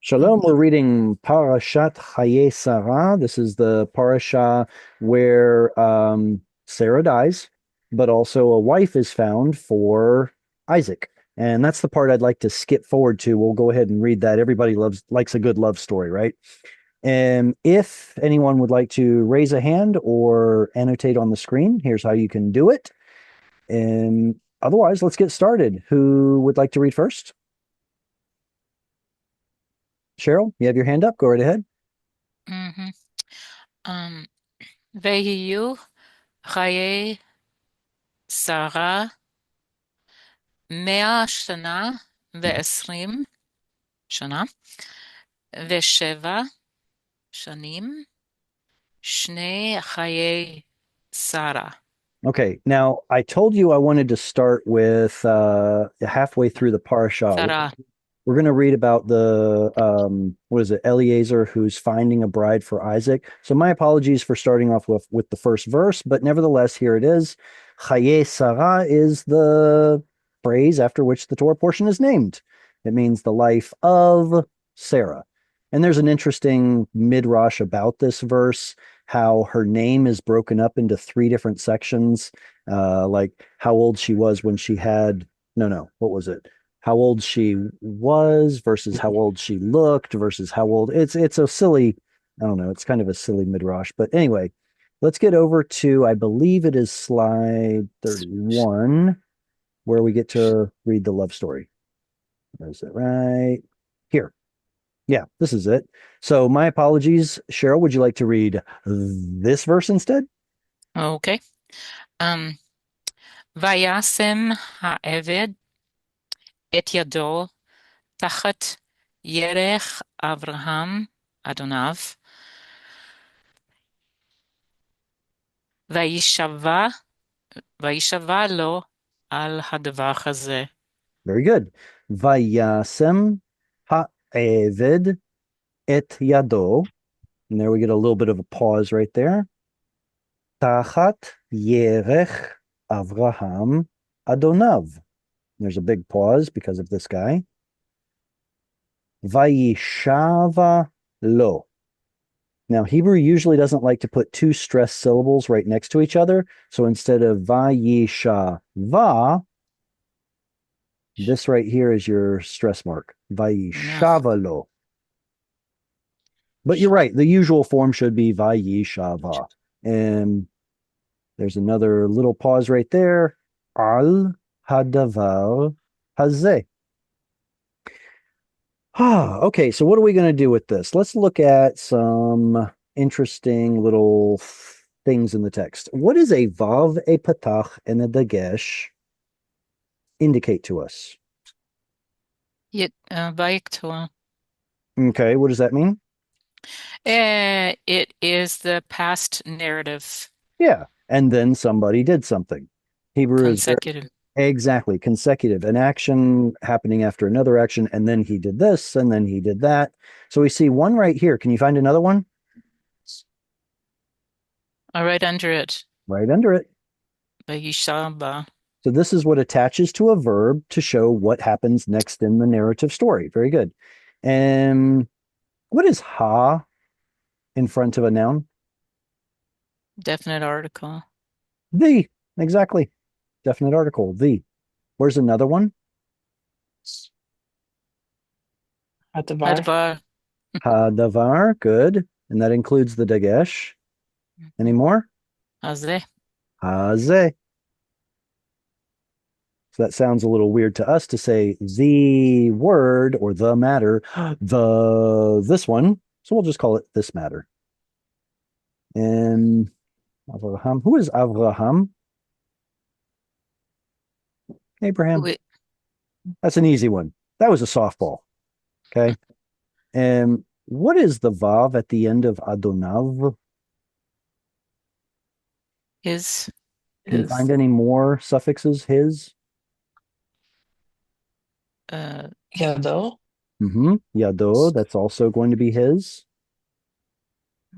Shalom, we're reading Parashat Chayei Sarah. This is the parasha where Sarah dies, but also a wife is found for Isaac. And that's the part I'd like to skip forward to. We'll go ahead and read that. Everybody likes a good love story, right? And if anyone would like to raise a hand or annotate on the screen, here's how you can do it. And otherwise, let's get started. Who would like to read first? Cheryl, you have your hand up. Go right ahead. Mm-hmm. Um, ויהיו חיי שרה 100 ו20 שנה, ו7 שנים, שני חיי שרה. Okay, now I told you I wanted to start with halfway through the parasha. שרה. We're going to read about the what is it, Eliezer, who's finding a bride for Isaac. So my apologies for starting off with the first verse, but nevertheless, here it is. Chayei Sarah is the phrase after which the Torah portion is named. It means the life of Sarah. And there's an interesting midrash about this verse, how her name is broken up into three different sections, like how old she was when she had, no, what was it? How old she was versus how old she looked versus how old it's a silly, I don't know, it's kind of a silly midrash. But anyway, let's get over to, I believe it is slide 31, where we get to read the love story. Is it right? Here. Yeah, this is it. So my apologies. Cheryl, would you like to read this verse instead? אוקיי. Um, וישם העבד את ידו תחת ירך אברהם אדוניו, וישבע לו על הדבר הזה. Very good. Vayasem ha'eved et yado. And there we get a little bit of a pause right there. Tachat yerech Avraham Adonav. There's a big pause because of this guy. Vayishava lo. Now, Hebrew usually doesn't like to put two stressed syllables right next to each other. So instead of vayishava, this right here is your stress mark. Vayishava lo. But you're right. The usual form should be vayishava. And there's another little pause right there. Al hadavar hazeh. Okay, so what are we going to do with this? Let's look at some interesting little things in the text. What does a vav, a patach, and a dagesh indicate to us? ויקטור. Okay, what does that mean? It is the past narrative, Yeah, and then somebody did something. Hebrew is very consecutive. exactly consecutive, an action happening after another action, and then he did this, and then he did that. So we see one right here. Can you find another one? Right under it. Right under it. וישבע. So this is what attaches to a verb to show what happens next in the narrative story. Very good. And what is ha in front of a noun? Definite article. The. Exactly. Definite article. The. Where's another one? At the bar. הדבר. Hadavar. Good. And that includes the dagesh. Any more? הזה. Hazeh. So that sounds a little weird to us to say the word or the matter, this one. So we'll just call it this matter. And Avraham. Who is Avraham? Abraham. Wait, That's an easy one. That was a softball. Okay. And what is the vav at the end of Adonav? His. Can you find any more suffixes? His? Yado. Yado. That's also going to be his.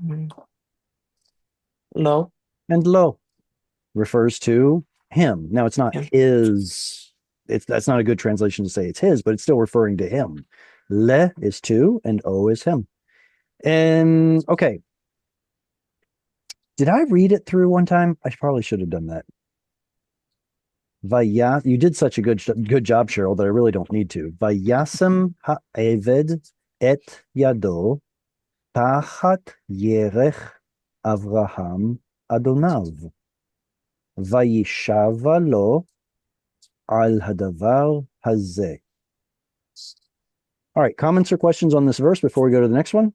Mhm. Lo. And lo refers to him. Now it's not Him. his. That's not a good translation to say it's his, but it's still referring to him. Le is to, and O is him. And okay. Did I read it through one time? I probably should have done that. You did such a good job, Cheryl, that I really don't need to. Vayasem ha'eved et yado tachat yerech Avraham Adonav. Vayishava lo al hadavar hazeh. All right, comments or questions on this verse before we go to the next one?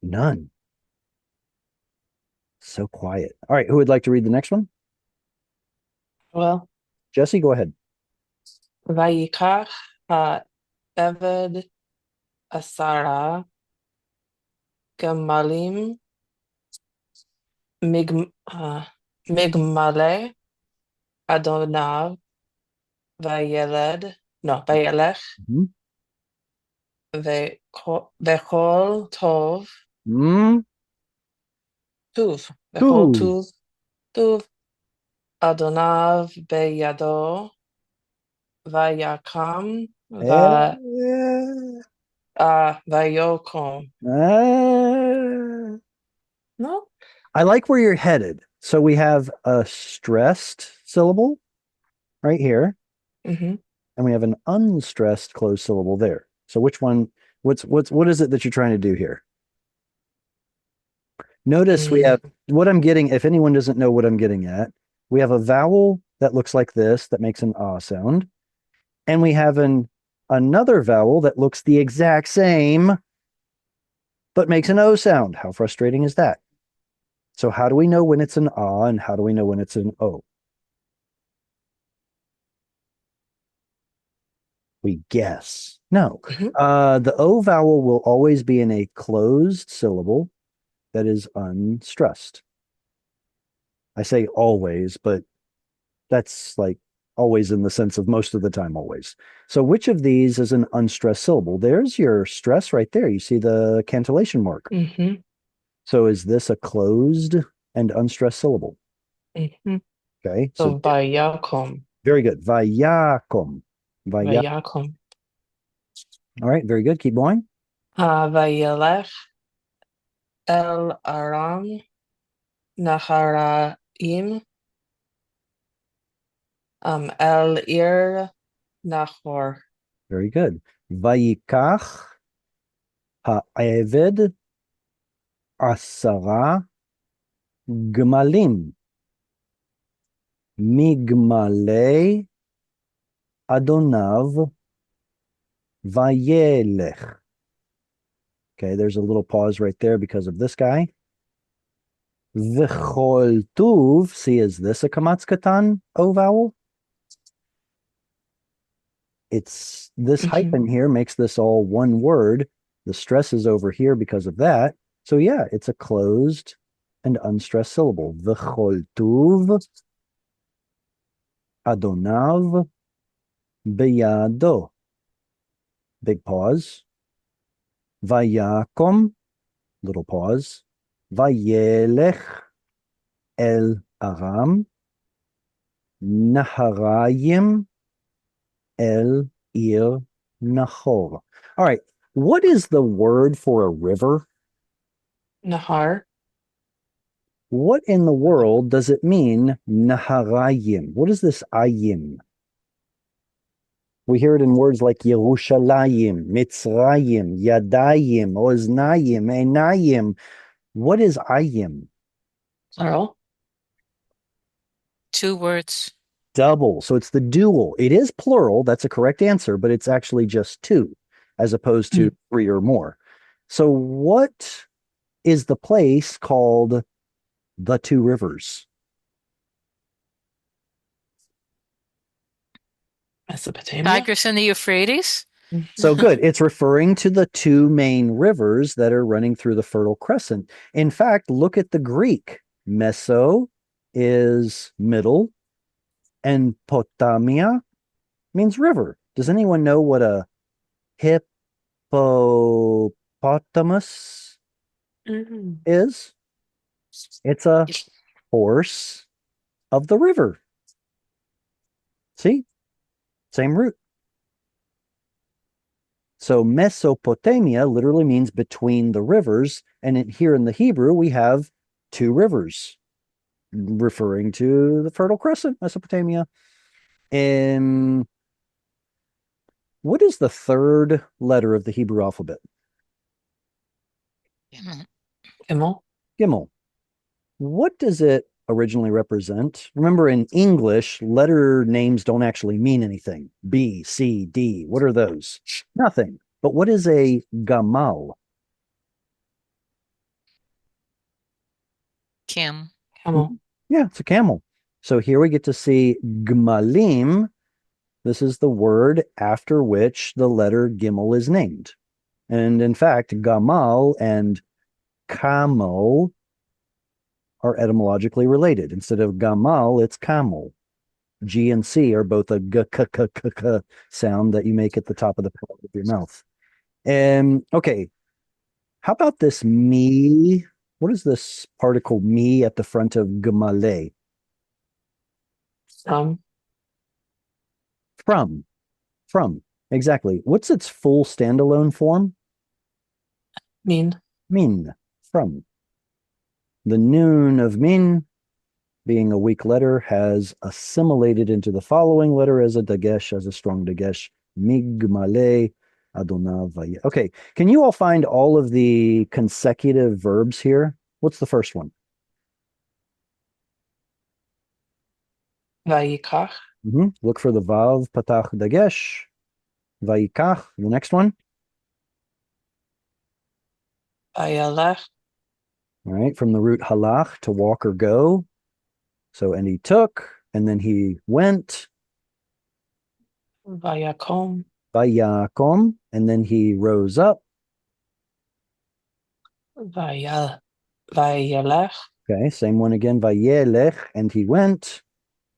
None. So quiet. All right, who would like to read the next one? Well, Jesse, go ahead. Vayikach ha'eved asara gemalim migmale adonav vayelech Mhm. vechol tov Mm, tuv vechol two. tuv adonav beyado vayakam Eh, vayokom. eh. No? I like where you're headed. So we have a stressed syllable right here, Mm-hmm. and we have an unstressed closed syllable there. So which one, what is it that you're trying to do here? Notice we have what I'm getting, if anyone doesn't know what I'm getting at, we have a vowel that looks like this that makes an ah sound, and we have another vowel that looks the exact same but makes an o sound. How frustrating is that? So how do we know when it's an ah and how do we know when it's an o? We guess. No. The O vowel will always be in a closed syllable that is unstressed. I say always, but that's like always in the sense of most of the time, always. So which of these is an unstressed syllable? There's your stress right there. You see the cantillation mark. Mm-hmm. So is this a closed and unstressed syllable? Mm-hmm. Okay. So So vayakom. very good. Vayakom. Vayakom. All right. Very good. Keep going. Vayelech el aram naharaim el ir nachor. Very good. Vayikach ha'eved asara gmalim migmale adonav vayelech. Okay, there's a little pause right there because of this guy. V'chol tuv. See, is this a kamatz katan o vowel? It's this hyphen here makes this all one word. The stress is over here because of that. So yeah, it's a closed and unstressed syllable. V'chol tuv adonav beyado. Big pause. Vayakom, little pause. Vayelech el aram naharayim el ir nachor. All right. What is the word for a river? Nahar. What in the world does it mean, naharayim? What is this ayim? We hear it in words like Yerushalayim, Mitzrayim, Yadayim, Oznayim, Einayim. What is ayim? Plural. 2 words. Double. So it's the dual. It is plural. That's a correct answer, but it's actually just 2 as opposed to 3 or more. So what is the place called the 2 rivers? Mesopotamia. Tigris and the Euphrates. So good. It's referring to the 2 main rivers that are running through the Fertile Crescent. In fact, look at the Greek. Meso is middle, and Potamia means river. Does anyone know what a hippopotamus is? It's a horse of the river. See? Same root. So Mesopotamia literally means between the rivers. And here in the Hebrew, we have two rivers referring to the Fertile Crescent, Mesopotamia. And what is the third letter of the Hebrew alphabet? Gimel. Gimel. What does it originally represent? Remember, in English, letter names don't actually mean anything. B, C, D. What are those? Nothing. But what is a gamal? Kim. Camel. Yeah, it's a camel. So here we get to see gmalim. This is the word after which the letter gimel is named. And in fact, gamal and camel are etymologically related. Instead of gamal, it's camel. G and C are both a g k k k k sound that you make at the top of the palate of your mouth. And okay, how about this me? What is this particle me at the front of gamale? From. From. From. Exactly. What's its full standalone form? Mean. Min. From. The noon of min, being a weak letter, has assimilated into the following letter as a dagesh, as a strong dagesh. Migmale Adonav. Okay, can you all find all of the consecutive verbs here? What's the first one? Vayikach. Look for the vav patach dagesh. Vayikach. The next one. Vayalech. All right, from the root halach, to walk or go. So, and he took, and then he went. Vayakom. Vayakom, and then he rose up. Vayalech. Okay, same one again. Vayelech, and he went.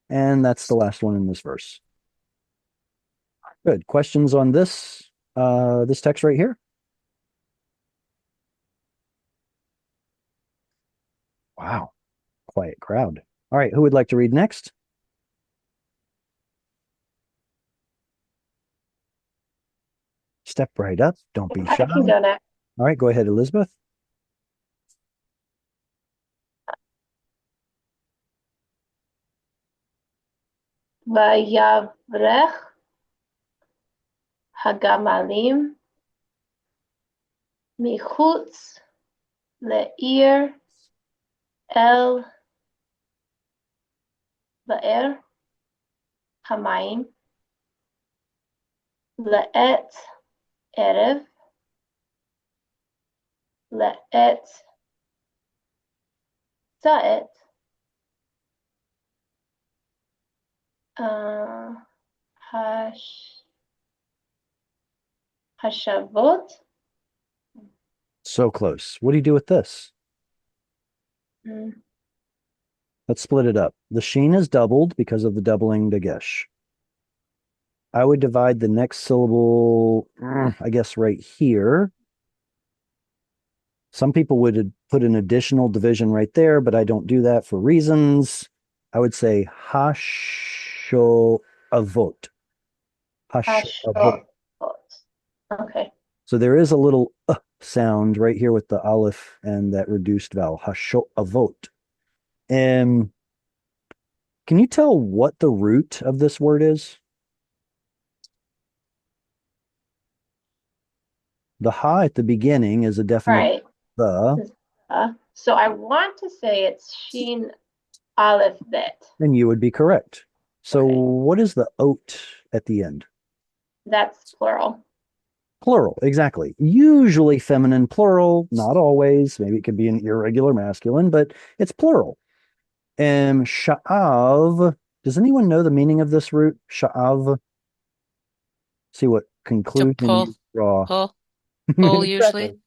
And that's the last one in this verse. Good. Questions on this text right here? Wow. Quiet crowd. All right, who would like to read next? Step right up. Don't be I shy. can go next. All right, go ahead, Elizabeth. Vayavrech Hagamalim Michutz Le'ir El Ba'er Hamayim Le'et Erev Le'et Sa'et Hash Hashavot. So close. What do you do with this? Mm, Let's split it up. The sheen is doubled because of the doubling dagesh. I would divide the next syllable, I guess, right here. Some people would put an additional division right there, but I don't do that for reasons. I would say hashoavot. Hashoavot. Hashavot. Okay. So there is a little sound right here with the aleph and that reduced vowel, hashoavot. And can you tell what the root of this word is? The ha at the beginning is a definite Right. the, So I want to say it's Sheen Aleph Bet. and you would be correct. So Okay. what is the oat at the end? That's plural. Plural, exactly. Usually feminine plural, not always. Maybe it could be an irregular masculine, but it's plural. And sha'av, does anyone know the meaning of this root? Sha'av. See what To conclusion pull. you draw. Pull. Pull Exactly. usually.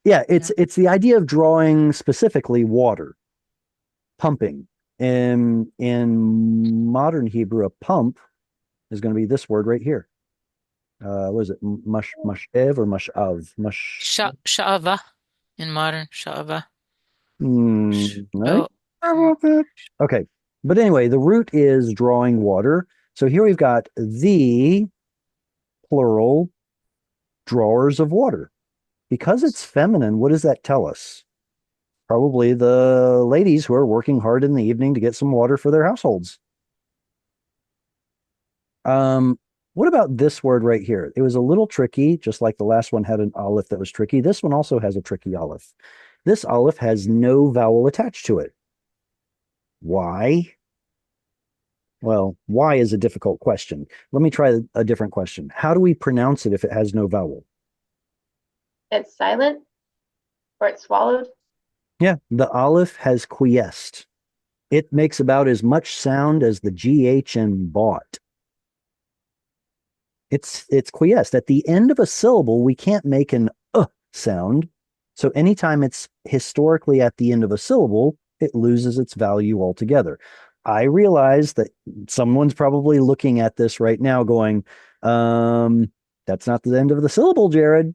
Yeah, it's the idea of drawing specifically water, pumping. In modern Hebrew, a pump is going to be this word right here. What is it? Mashev or mashav? Sha'ava. In modern, sha'ava. No. Oh. Okay. But anyway, the root is drawing water. So here we've got the plural drawers of water. Because it's feminine, what does that tell us? Probably the ladies who are working hard in the evening to get some water for their households. What about this word right here? It was a little tricky, just like the last one had an aleph that was tricky. This one also has a tricky aleph. This aleph has no vowel attached to it. Why? Well, why is a difficult question. Let me try a different question. How do we pronounce it if it has no vowel? It's silent or it's swallowed. Yeah, the aleph has quiesced. It makes about as much sound as the GH in bought. It's quiesced. At the end of a syllable, we can't make an sound. So anytime it's historically at the end of a syllable, it loses its value altogether. I realize that someone's probably looking at this right now going, that's not the end of the syllable, Jared.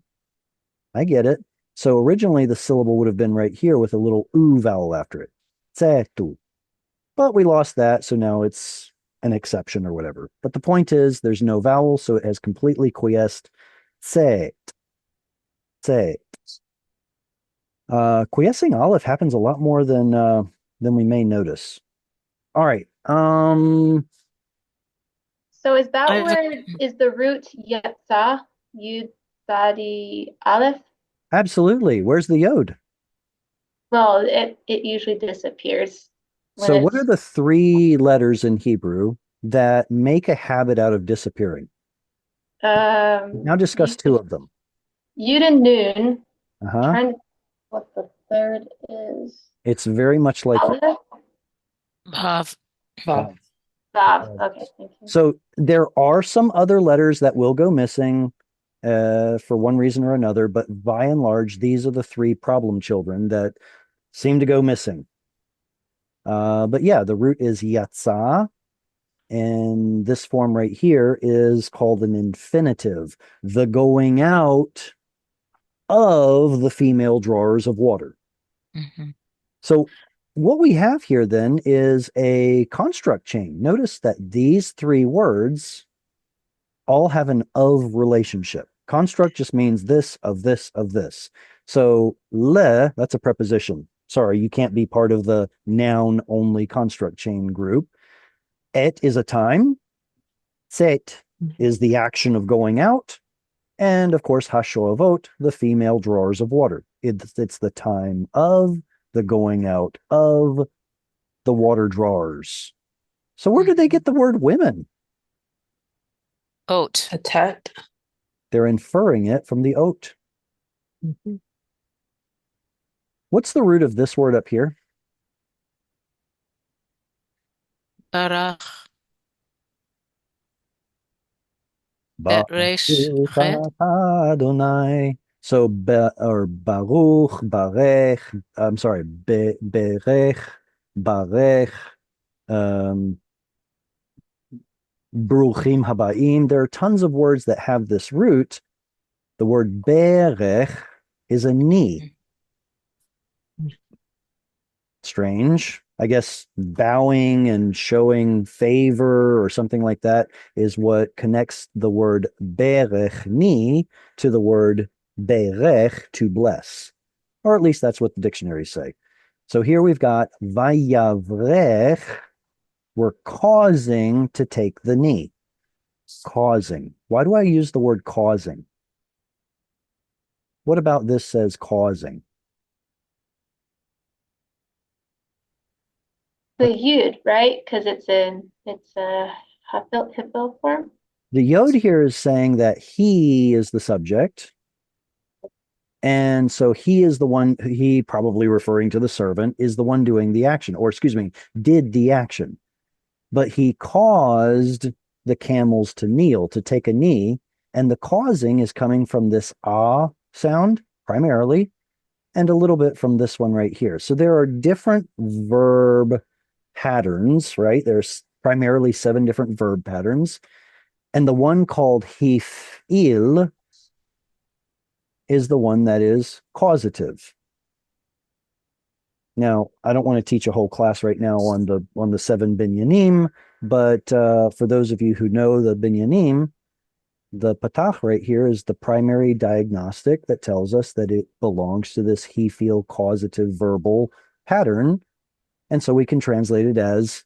I get it. So originally the syllable would have been right here with a little vowel after it. Tsetu. But we lost that, so now it's an exception or whatever. But the point is there's no vowel, so it has completely quiesced. Tset. Tset. Quiescing aleph happens a lot more than we may notice. All right. So is that I've- word, is the root yatsa, yud, sadi, aleph? Absolutely. Where's the yod? Well, it usually disappears when So what are it's the three letters in Hebrew that make a habit out of disappearing? Now discuss two of them. Yud and Nun. Uh-huh. Trying to what the third is. It's very much like Aleph? Vav. Vav. Vav. Okay, thank you. so there are some other letters that will go missing for one reason or another, but by and large, these are the three problem children that seem to go missing. But yeah, the root is yatsa, and this form right here is called an infinitive, the going out of the female drawers of water. Mhm. So what we have here then is a construct chain. Notice that these three words all have an of relationship. Construct just means this, of this, of this. So le, that's a preposition. Sorry, you can't be part of the noun only construct chain group. Et is a time. Set is the action of going out. And of course, hashoavot, the female drawers of water. It's the time of the going out of the water drawers. So where did they get the word women? Oat. A tet. They're inferring it from the oat. What's the root of this word up here? Barach. Bet resh chet. Adonai. So or Baruch, Barech, I'm sorry, Berech, Barech, Bruchim Habaim. There are tons of words that have this root. The word Berech is a ni. Strange. I guess bowing and showing favor or something like that is what connects the word berech ni to the word berech, to bless. Or at least that's what the dictionaries say. So here we've got vayavrech, we're causing to take the knee. Causing. Why do I use the word causing? What about this says causing? The yud, right? Because it's a hafil form. The yod here is saying that he is the subject. And so he is the one, he probably referring to the servant, is the one doing the action, or excuse me, did the action. But he caused the camels to kneel, to take a knee. And the causing is coming from this ah sound primarily, and a little bit from this one right here. So there are different verb patterns, right? There's primarily 7 different verb patterns. And the one called hif'il is the one that is causative. Now, I don't want to teach a whole class right now on the 7 binyanim, But for those of you who know the binyanim, the patach right here is the primary diagnostic that tells us that it belongs to this he, feel, causative verbal pattern. And so we can translate it as,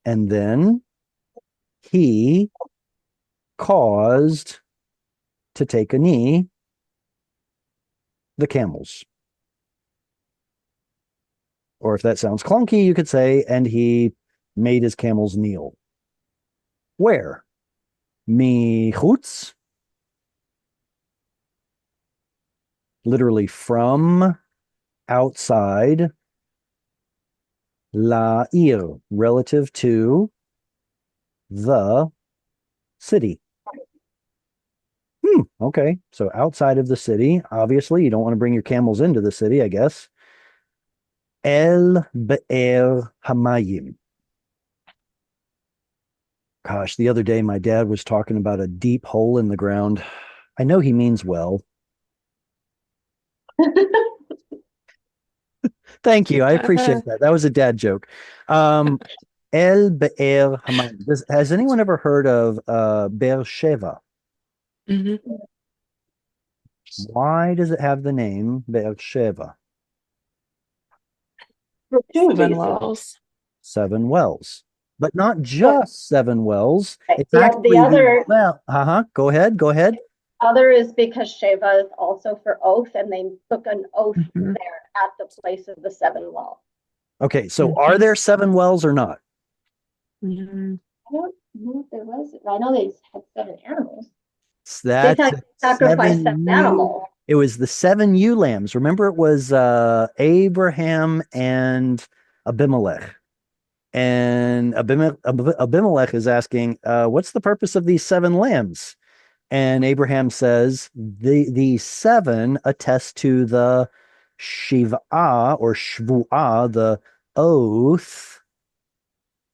and then he caused to take a knee the camels. Or if that sounds clunky, you could say, and he made his camels kneel. Where? Michutz, literally from outside, la'ir, relative to the city. Okay, so outside of the city, obviously, you don't want to bring your camels into the city, I guess. El be'er hamayim. Gosh, the other day my dad was talking about a deep hole in the ground. I know he means well. Thank you. I appreciate that. That was a dad joke. El Be'er Hamayim. Has anyone ever heard of Be'er Sheva? Mm-hmm. Why does it have the name Be'er Sheva? For two 7 reasons. wells. 7 wells, but not just 7 wells. It's The actually other- well. Go ahead. Go ahead. Other is because Sheva is also for oath, and they took an oath Mhm. there at the place of the 7 wells. Okay, so are there 7 wells or not? Mhm. I don't know if there was. I know they had 7 animals. That's They sacrificed 7 ewe- animals. It was the 7 ewe lambs. Remember, it was Abraham and Abimelech. And Abimelech is asking, what's the purpose of these 7 lambs? And Abraham says, these 7 attest to the Shiv'ah or Shvu'ah, the oath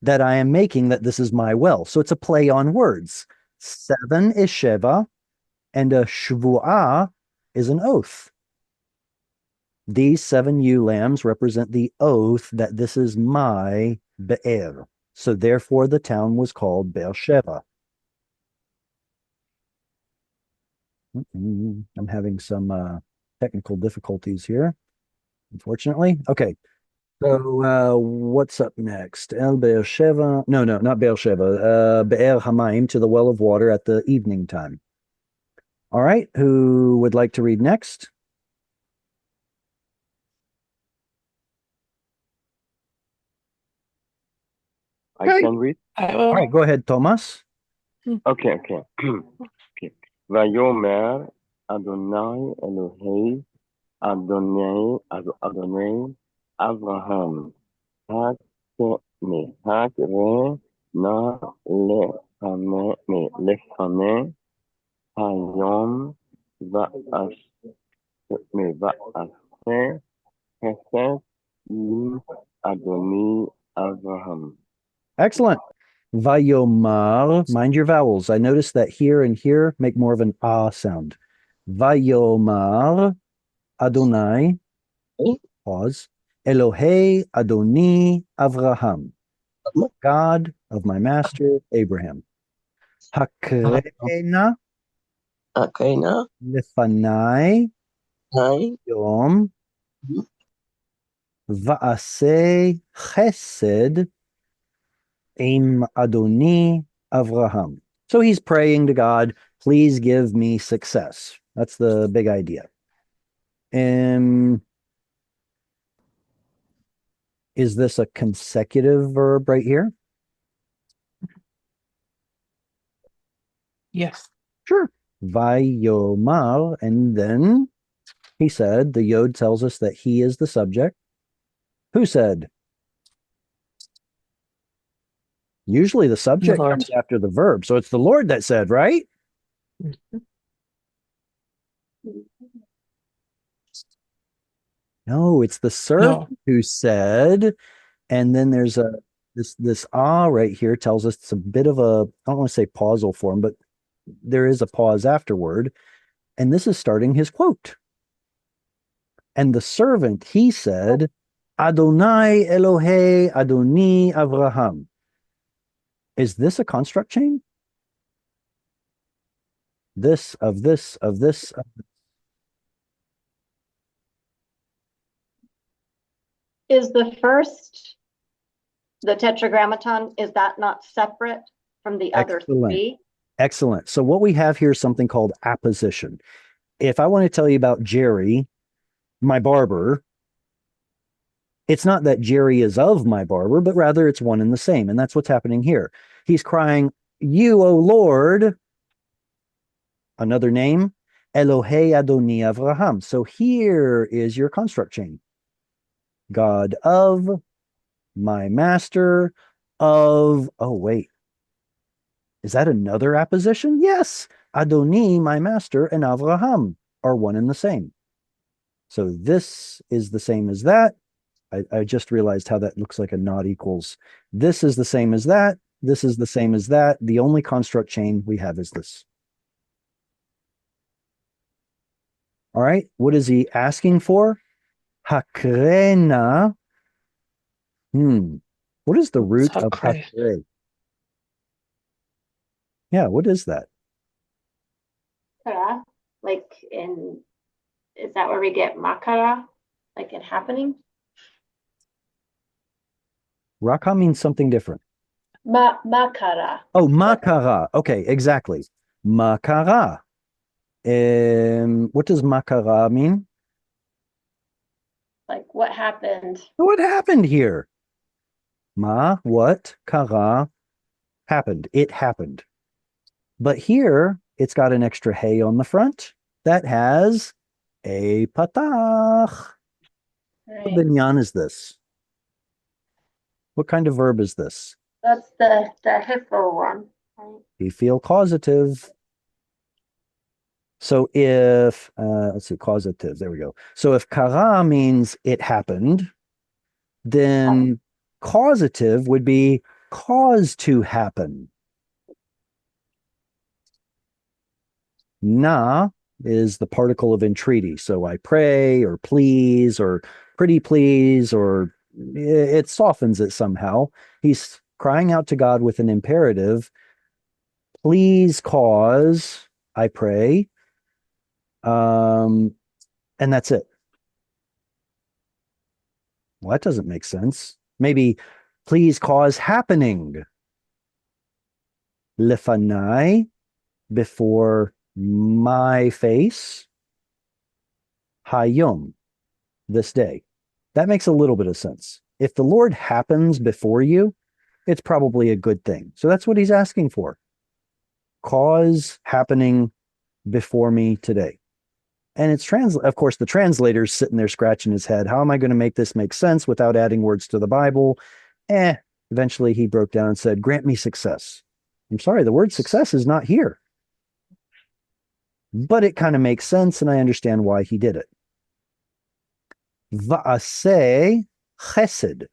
that I am making that this is my well. So it's a play on words. 7 is Sheva, and a Shvu'ah is an oath. These 7 ewe lambs represent the oath that this is my Be'er. So therefore the town was called Beersheba. I'm having some technical difficulties here, unfortunately. Okay. So what's up next? El Beersheba. No, not Beersheba. Be'er Hamayim, to the well of water at the evening time. All right. Who would like to read next? I can read. I All will. right. Go ahead, Thomas. Okay. Okay. Vayomer Adonai Elohei Adonai Avraham Hak re na lefane hayom va'aseh chesed im Adonai Avraham. Excellent. Vayomar, mind your vowels. I noticed that here and here make more of an ah sound. Vayomar Adonai, pause, Elohei Adoni Avraham, God of my master Abraham. Hakrena Akena, lefanai Hai, yom va'aseh chesed im Adoni Avraham. So he's praying to God, please give me success. That's the big idea. Is this a consecutive verb right here? Yes. Sure. Vayomar, and then he said, the Yod tells us that he is the subject. Who said? Usually the subject Lord. comes after the verb. So it's the Lord that said, right? No, it's the servant who said, and then there's this ah right here tells us it's a bit of a, I don't want to say pausal form, but there is a pause afterward. And this is starting his quote. And the servant, he said, Adonai Elohei Adoni Avraham. Is this a construct chain? This of this of this. Is the first, the tetragrammaton, is that not separate from the other Excellent. three? Excellent. So what we have here is something called apposition. If I want to tell you about Jerry, my barber, it's not that Jerry is of my barber, but rather it's one and the same. And that's what's happening here. He's crying, you, O Lord, another name, Elohei Adoni Avraham. So here is your construct chain. God of, my master, of, oh, wait. Is that another apposition? Yes. Adoni, my master, and Avraham are one and the same. So this is the same as that. I just realized how that looks like a not equals. This is the same as that. This is the same as that. The only construct chain we have is this. All right. What is he asking for? Hakrena. What is the root of Hakre. hakre? Yeah, what is that? Kara, like is that where we get makara? Like it happening? Raka means something different. Makara. Oh, makara. Okay, exactly. Makara. What does makara mean? Like what happened? What happened here? What, kara, happened. It happened. But here, it's got an extra hey on the front that has a patach. What Right. binyan is this? What kind of verb is this? That's the hifo one. Right? You feel causative. So if, let's see, causative, there we go. So if kara means it happened, then causative would be cause to happen. Na is the particle of entreaty. So I pray or please or pretty please, or it softens it somehow. He's crying out to God with an imperative. Please cause, I pray. And that's it. Well, that doesn't make sense. Maybe please cause happening. Lefanai, before my face. Hayom, this day. That makes a little bit of sense. If the Lord happens before you, it's probably a good thing. So that's what he's asking for. Cause happening before me today. And it's of course, the translator's sitting there scratching his head. How am I going to make this make sense without adding words to the Bible? Eventually he broke down and said, grant me success. I'm sorry, the word success is not here. But it kind of makes sense, and I understand why he did it. Va'aseh chesed.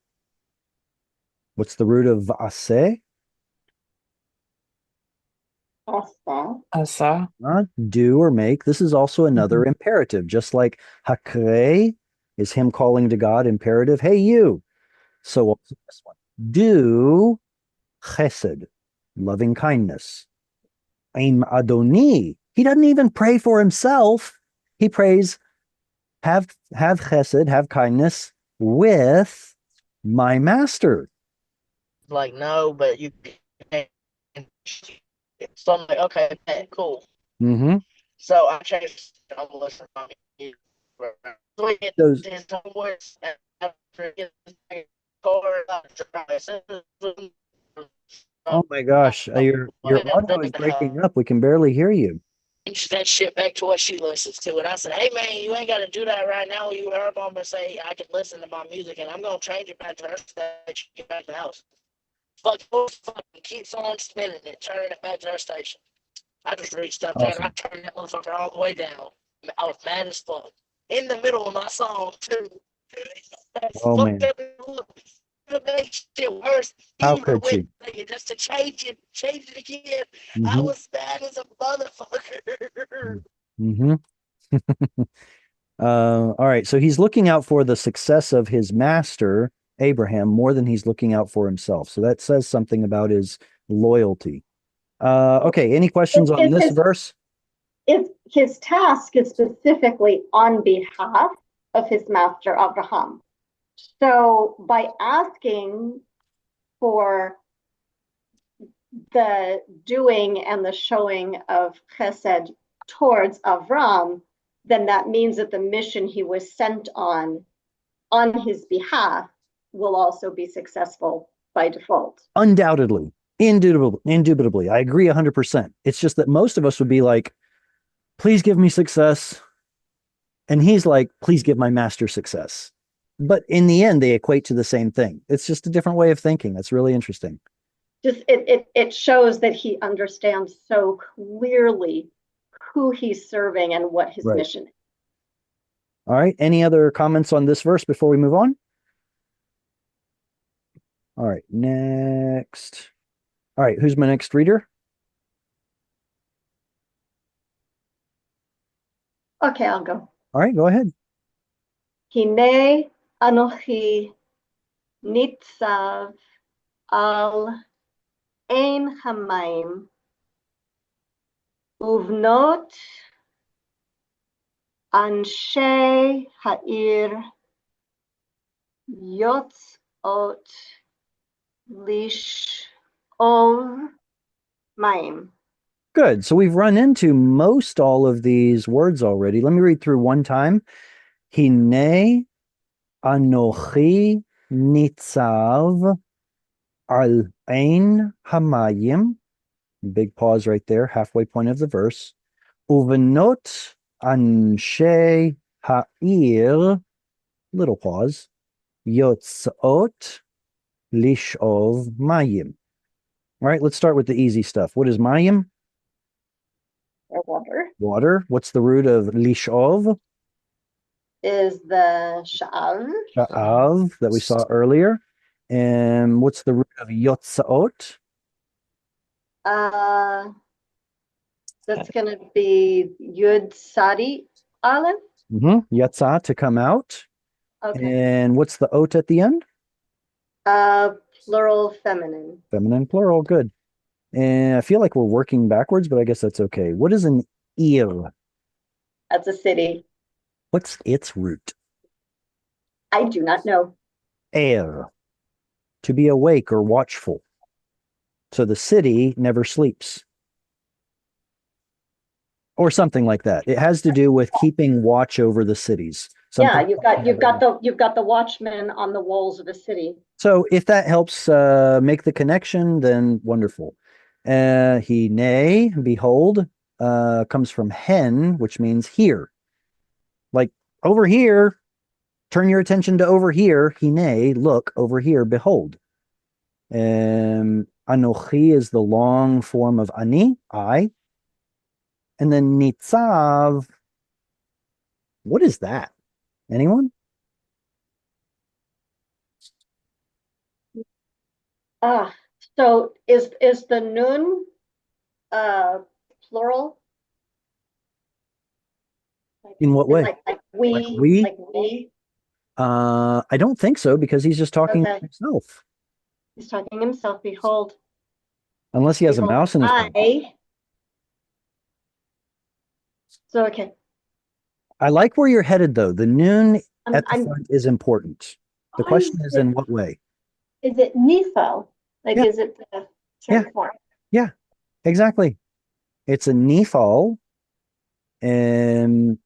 What's the root of va'aseh? Asa. Do or make. This is also another imperative, just like hakre is him calling to God, imperative. Hey, you. So also this one. Do chesed, loving kindness. Im Adoni. He doesn't even pray for himself. He prays, have chesed, have kindness with my master. Like, no, but you can't. So I'm like, okay, cool. Mm-hmm. So I changed. I'm listening to music. Those, His voice after his car. oh my gosh, your audio is breaking up. We can barely hear you. That shit back to what she listens to. And I said, hey, man, you ain't got to do that right now. You heard mama say I can listen to my music, and I'm going to change it back to her station, get back to the house. Fucking keeps on spinning it, turning it back to her station. I just reached up there and I turned that motherfucker all the way down. I was mad as fuck. In the middle of my song, too. Oh, man. It makes it worse. How could she? Just to change it again. Mm-hmm. I was mad as a motherfucker. Mm-hmm. All right. So he's looking out for the success of his master, Abraham, more than he's looking out for himself. So that says something about his loyalty. Okay, any questions on Is this his- verse? If his task is specifically on behalf of his master Abraham. So by asking for the doing and the showing of chesed towards Avram, then that means that the mission he was sent on his behalf will also be successful by default. Undoubtedly, indubitably. I agree 100%. It's just that most of us would be like, please give me success. And he's like, please give my master success. But in the end, they equate to the same thing. It's just a different way of thinking. That's really interesting. Just it shows that he understands so clearly who he's serving and what his Right. mission is. All right. Any other comments on this verse before we move on? All right. Next. All right. Who's my next reader? Okay, I'll go. All right. Go ahead. Hine Anochi Nitzav al Ein Hamayim Uvnot Anshe Ha'ir Yotzot Lish'ov Mayim. Good. So we've run into most all of these words already. Let me read through one time. Hine Anochi Nitzav al Ein Hamayim. Big pause right there, halfway point of the verse. Uvenot anshe ha'ir, little pause. Yotzot lishov mayim. All right, let's start with the easy stuff. What is mayim? Or water Water. What's the root of lishov? is the Sha'av. Sha'av that we saw earlier. And what's the root of yotzot? That's gonna be Yud Sadi Aleph. Yatsa, to come out. Okay. And what's the ot at the end? Plural feminine. Feminine plural, good. And I feel like we're working backwards, but I guess that's okay. What is an ir? That's a city. What's its root? I do not know. Er, to be awake or watchful. So the city never sleeps. Or something like that. It has to do with keeping watch over the cities. Yeah, Something- you've got the watchmen on the walls of a city. So if that helps make the connection, then wonderful. He nay, behold, comes from hen, which means here. Like over here, turn your attention to over here. He nay, look over here, behold. Anochi is the long form of ani, I. And then nitzav, what is that? Anyone? So is the nun plural? In what way? Like we, Like we? like we. I don't think so, because he's just talking to Okay. himself. He's talking himself. Behold, Unless he has a behold, mouse in his mouth. So okay. I like where you're headed, though. The noon at the I'm front is important. The why question is is in what way? Is it Nifo? Like, Yeah. is it the certain form? Exactly. It's a nifal. And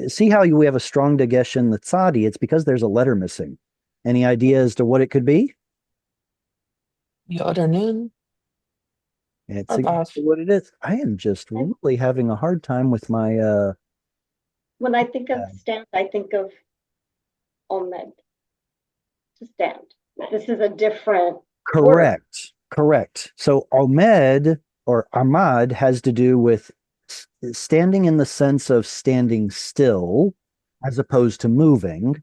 see how we have a strong dagesh in the tzadi? It's because there's a letter missing. Any idea as to what it could be? Yod or nun? It's Or exactly both. what it is. I am just really having a hard time with my When I think of stand, I think of Omed. To stand. This is a different Correct. So Ahmed or Ahmad has to do with standing in the sense of standing still as opposed to moving,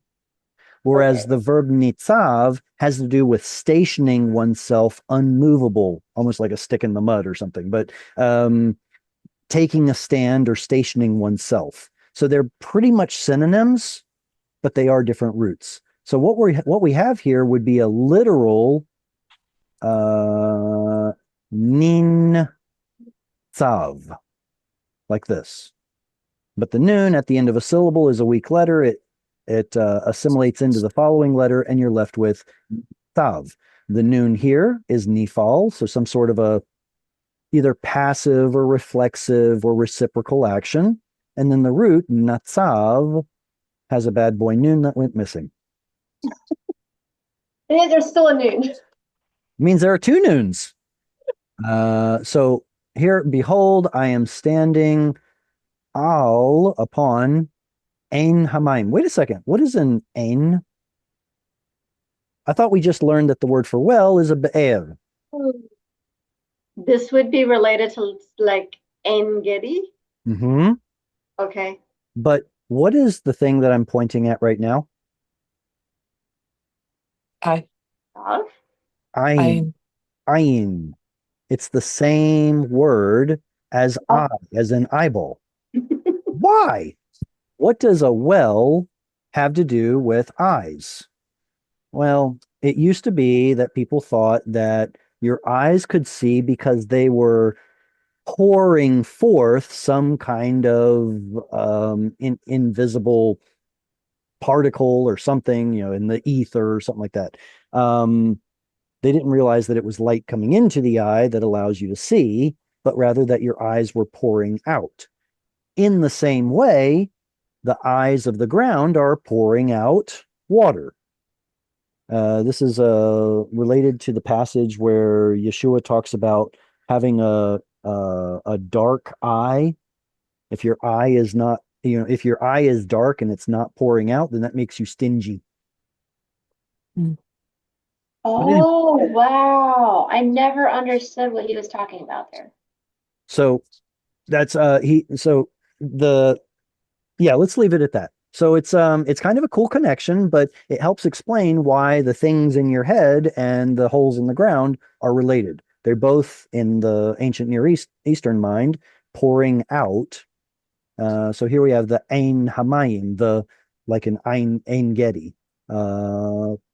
whereas Okay. the verb nitzav has to do with stationing oneself unmovable, almost like a stick in the mud or something, but taking a stand or stationing oneself. So they're pretty much synonyms, but they are different roots. So what we have here would be a literal nin tzav, like this. But the nun at the end of a syllable is a weak letter. It assimilates into the following letter, and you're left with tav. The nun here is nifal, so some sort of a either passive or reflexive or reciprocal action. And then the root, natzav, has a bad boy nun that went missing. And there's still a noon. It means there are two nuns. So here, behold, I am standing al upon ein hamayim. Wait a second. What is an ein? I thought we just learned that the word for well is a be'er. This would be related to like Engedi. Mm-hmm. Okay. But what is the thing that I'm pointing at right now? I. Tav. Ayin. Ayin. It's the same word as eye, as an eyeball. Why? What does a well have to do with eyes? Well, it used to be that people thought that your eyes could see because they were pouring forth some kind of invisible particle or something, in the ether or something like that. They didn't realize that it was light coming into the eye that allows you to see, but rather that your eyes were pouring out. In the same way, the eyes of the ground are pouring out water. This is related to the passage where Yeshua talks about having a dark eye. If your eye is not, if your eye is dark and it's not pouring out, then that makes you stingy. Oh, wow. I never understood what he was talking about there. So that's let's leave it at that. So it's kind of a cool connection, but it helps explain why the things in your head and the holes in the ground are related. They're both in the ancient Near Eastern mind pouring out. So here we have the Ein Hamayim, like an Ein Gedi.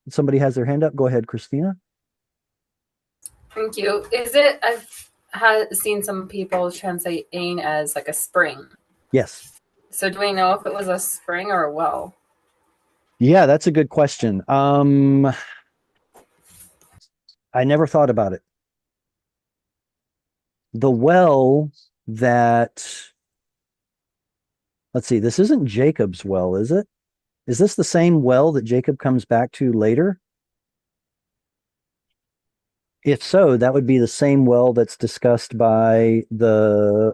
Somebody has their hand up. Go ahead, Christina. Thank you. I've seen some people translate Ain as like a spring. Yes. So do we know if it was a spring or a well? Yeah, that's a good question. I never thought about it. The well that, let's see, this isn't Jacob's well, is it? Is this the same well that Jacob comes back to later? If so, that would be the same well that's discussed by the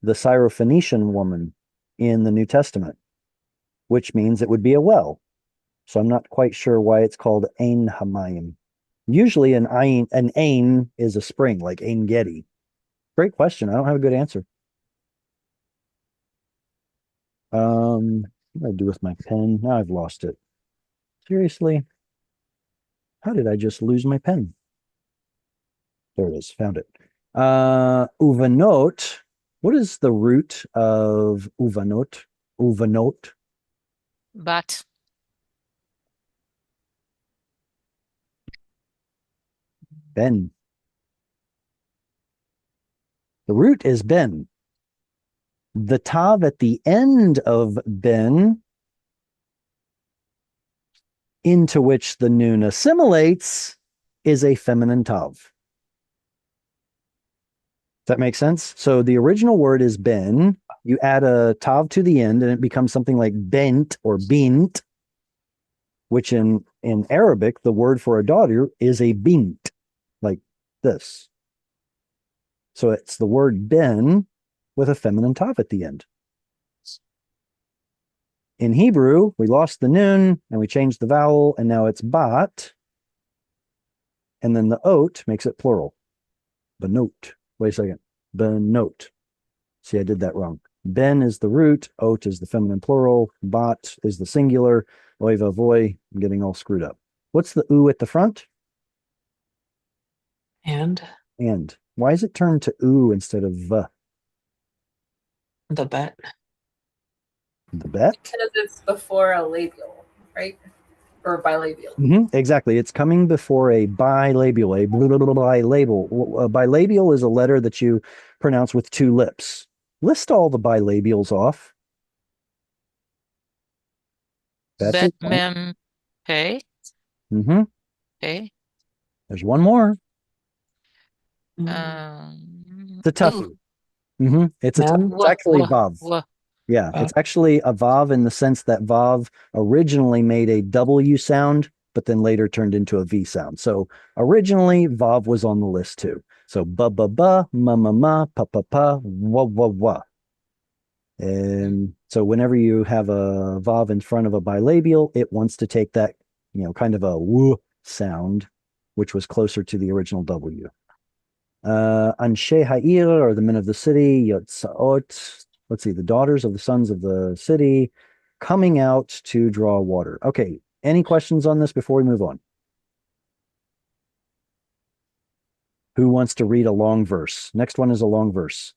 Syrophoenician woman in the New Testament, which means it would be a well. So I'm not quite sure why it's called Ein Hamayim. Usually an Ein is a spring, like Ein Gedi. Great question. I don't have a good answer. What do I do with my pen? Now I've lost it. Seriously? How did I just lose my pen? There it is. Found it. Uvanot. What is the root of uvanot? Uvanot. Bat. Ben. The root is ben. The tav at the end of ben, into which the nun assimilates, is a feminine tav. Does that make sense? So the original word is ben. You add a tav to the end, and it becomes something like bent or bint, which in Arabic, the word for a daughter is a bint, like this. So it's the word ben with a feminine tav at the end. In Hebrew, we lost the nun and we changed the vowel, and now it's bat. And then the ot makes it plural. Benot. Wait a second. Benot. See, I did that wrong. Ben is the root, ot is the feminine plural, bat is the singular. Oy vavoy, I'm getting all screwed up. What's the u at the front? And And. Why is it turned to u instead of v? the bet. The bet? Because it's before a labial, right? or bilabial. Exactly. It's coming before a bilabial, a bilabial. A bilabial is a letter that you pronounce with two lips. List all the bilabials off. That's Bet, it. mem, hey, Mm-hmm. hey. There's one more. It's a Ooh, toughie. It's Mem? actually vav. wha. Yeah, Vav. it's actually a vav in the sense that vav originally made a W sound, but then later turned into a V sound. So originally vav was on the list too. So ba ba ba, ma ma ma, pa pa pa, wa wa wa. And so whenever you have a vav in front of a bilabial, it wants to take that, kind of a woo sound, which was closer to the original W. Anshe Ha'ir are the men of the city, Yotzaot, let's see, the daughters of the sons of the city coming out to draw water. Okay, any questions on this before we move on? Who wants to read a long verse? Next one is a long verse.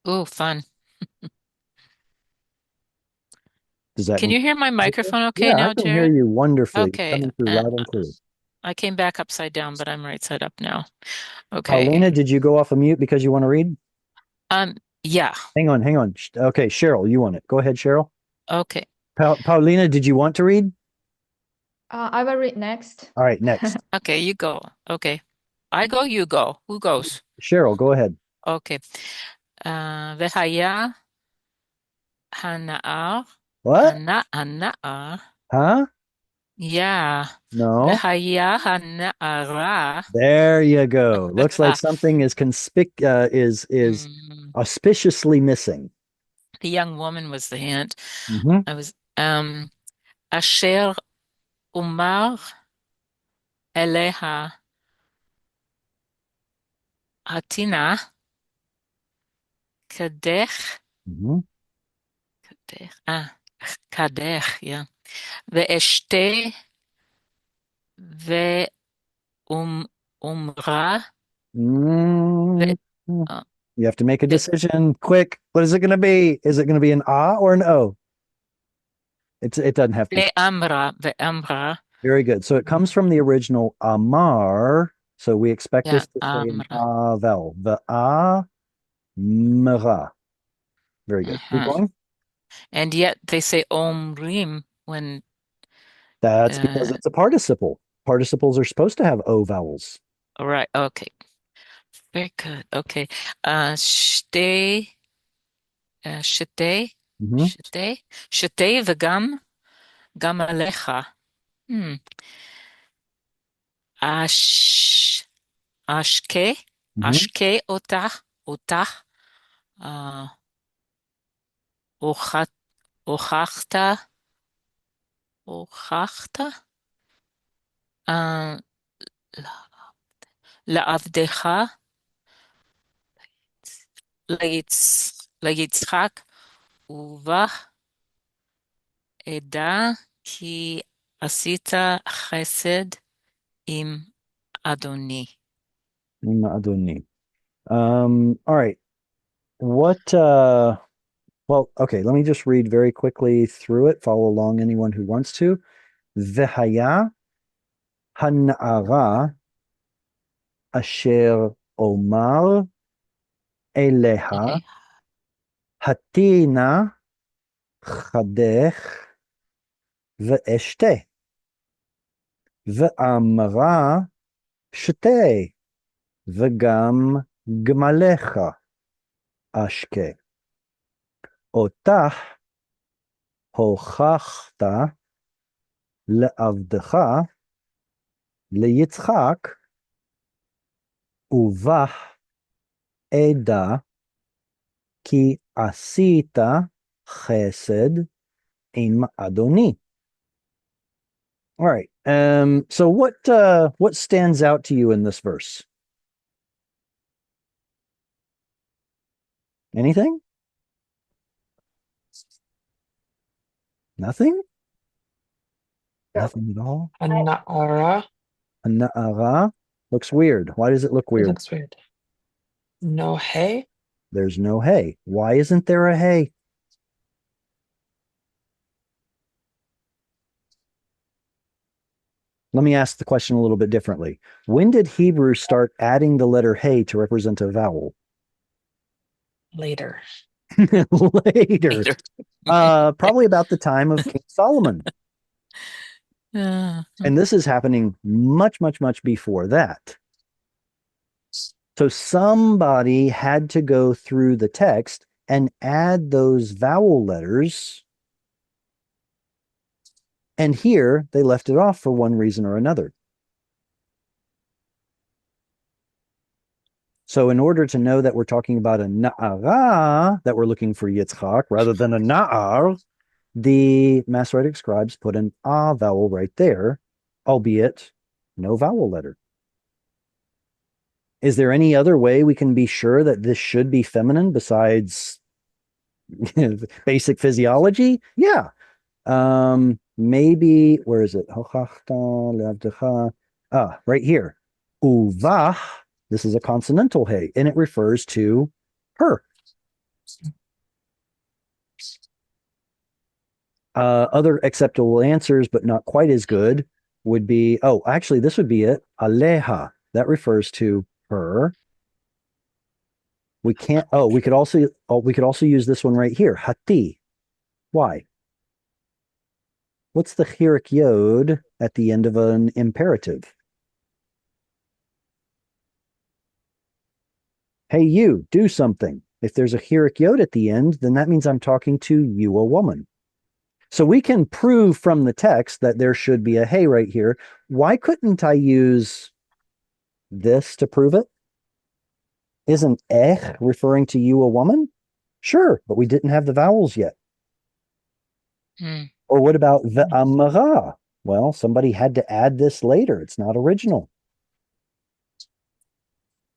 Ooh, fun. Does that Can you hear my microphone okay Yeah, I now, can hear Jared? you wonderfully. Okay. Coming through loud and clear. I came back upside down, but I'm right side up now. Okay. Paulina, did you go off of mute because you want to read? Yeah. Hang on. Okay, Cheryl, you want it. Go ahead, Cheryl. Okay. Paulina, did you want to read? I will read next. All right, next. Okay, you go. Okay. I go, you go. Who goes? Cheryl, go ahead. Okay. והיה הנער, What? הנער, Huh? yeah. No. והיה הנערה, There you go. Looks like something is is auspiciously missing. the young woman was the hint. Mhm. I was אשר אומר אליה התינא קדך, Mhm. קדך, yeah. ואשתה ואומרה, Mm. uh, You have to make a decision quick. What is it going to be? Is it going to be an ah or an o? It doesn't have to be. ואמרה, Very good. So it comes from the original amar. So we expect yeah, this to say an אמרה. ah vowel. The amra. Very good. Keep going. And yet they say omrim when That's because it's a participle. Participles are supposed to have o vowels. right, okay. Very good. Okay. שתי, שתי, Mhm. שתי, שתי וגם עליך. אשקה, Mhm. אשקה אותך, הוכחת, לעבדך, ליצחק, ובה אדע כי עשית חסד עם אדוני. Adoni. All right. What well, okay, let me just read very quickly through it. Follow along, anyone who wants to. V'haya hana'ara asher omar eleha hatina chadech ve'eshte ve'amra shte ve'gam gmalecha ashke otach הוכחת לעבדך ליצחק ובך אדע כי עשית חסד עם אדוני. All right. So what stands out to you in this verse? Anything? Nothing? Nothing at all? Anara. Na'ara looks weird. Why does it look It weird? looks weird. No hay. There's no hay. Why isn't there a hay? Let me ask the question a little bit differently. When did Hebrew start adding the letter hey to represent a vowel? Later. Later. Probably about the time of King Solomon. Uh, And this is happening much, much, much before that. So somebody had to go through the text and add those vowel letters. And here they left it off for one reason or another. So in order to know that we're talking about a na'ara, that we're looking for Yitzchak, rather than a na'ar, the Masoretic scribes put an ah vowel right there, albeit no vowel letter. Is there any other way we can be sure that this should be feminine besides basic physiology? Yeah. Maybe, where is it? Right here. Uvah, this is a consonantal hey, and it refers to her. Other acceptable answers, but not quite as good, would be, oh, actually, this would be it. Aleha. That refers to her. We can't, we could also use this one right here. Hati. Why? What's the chirik yod at the end of an imperative? Hey, you, do something. If there's a chirik yod at the end, then that means I'm talking to you, a woman. So we can prove from the text that there should be a hey right here. Why couldn't I use this to prove it? Isn't referring to you, a woman? Sure, but we didn't have the vowels yet. Or what about the amara? Well, somebody had to add this later. It's not original.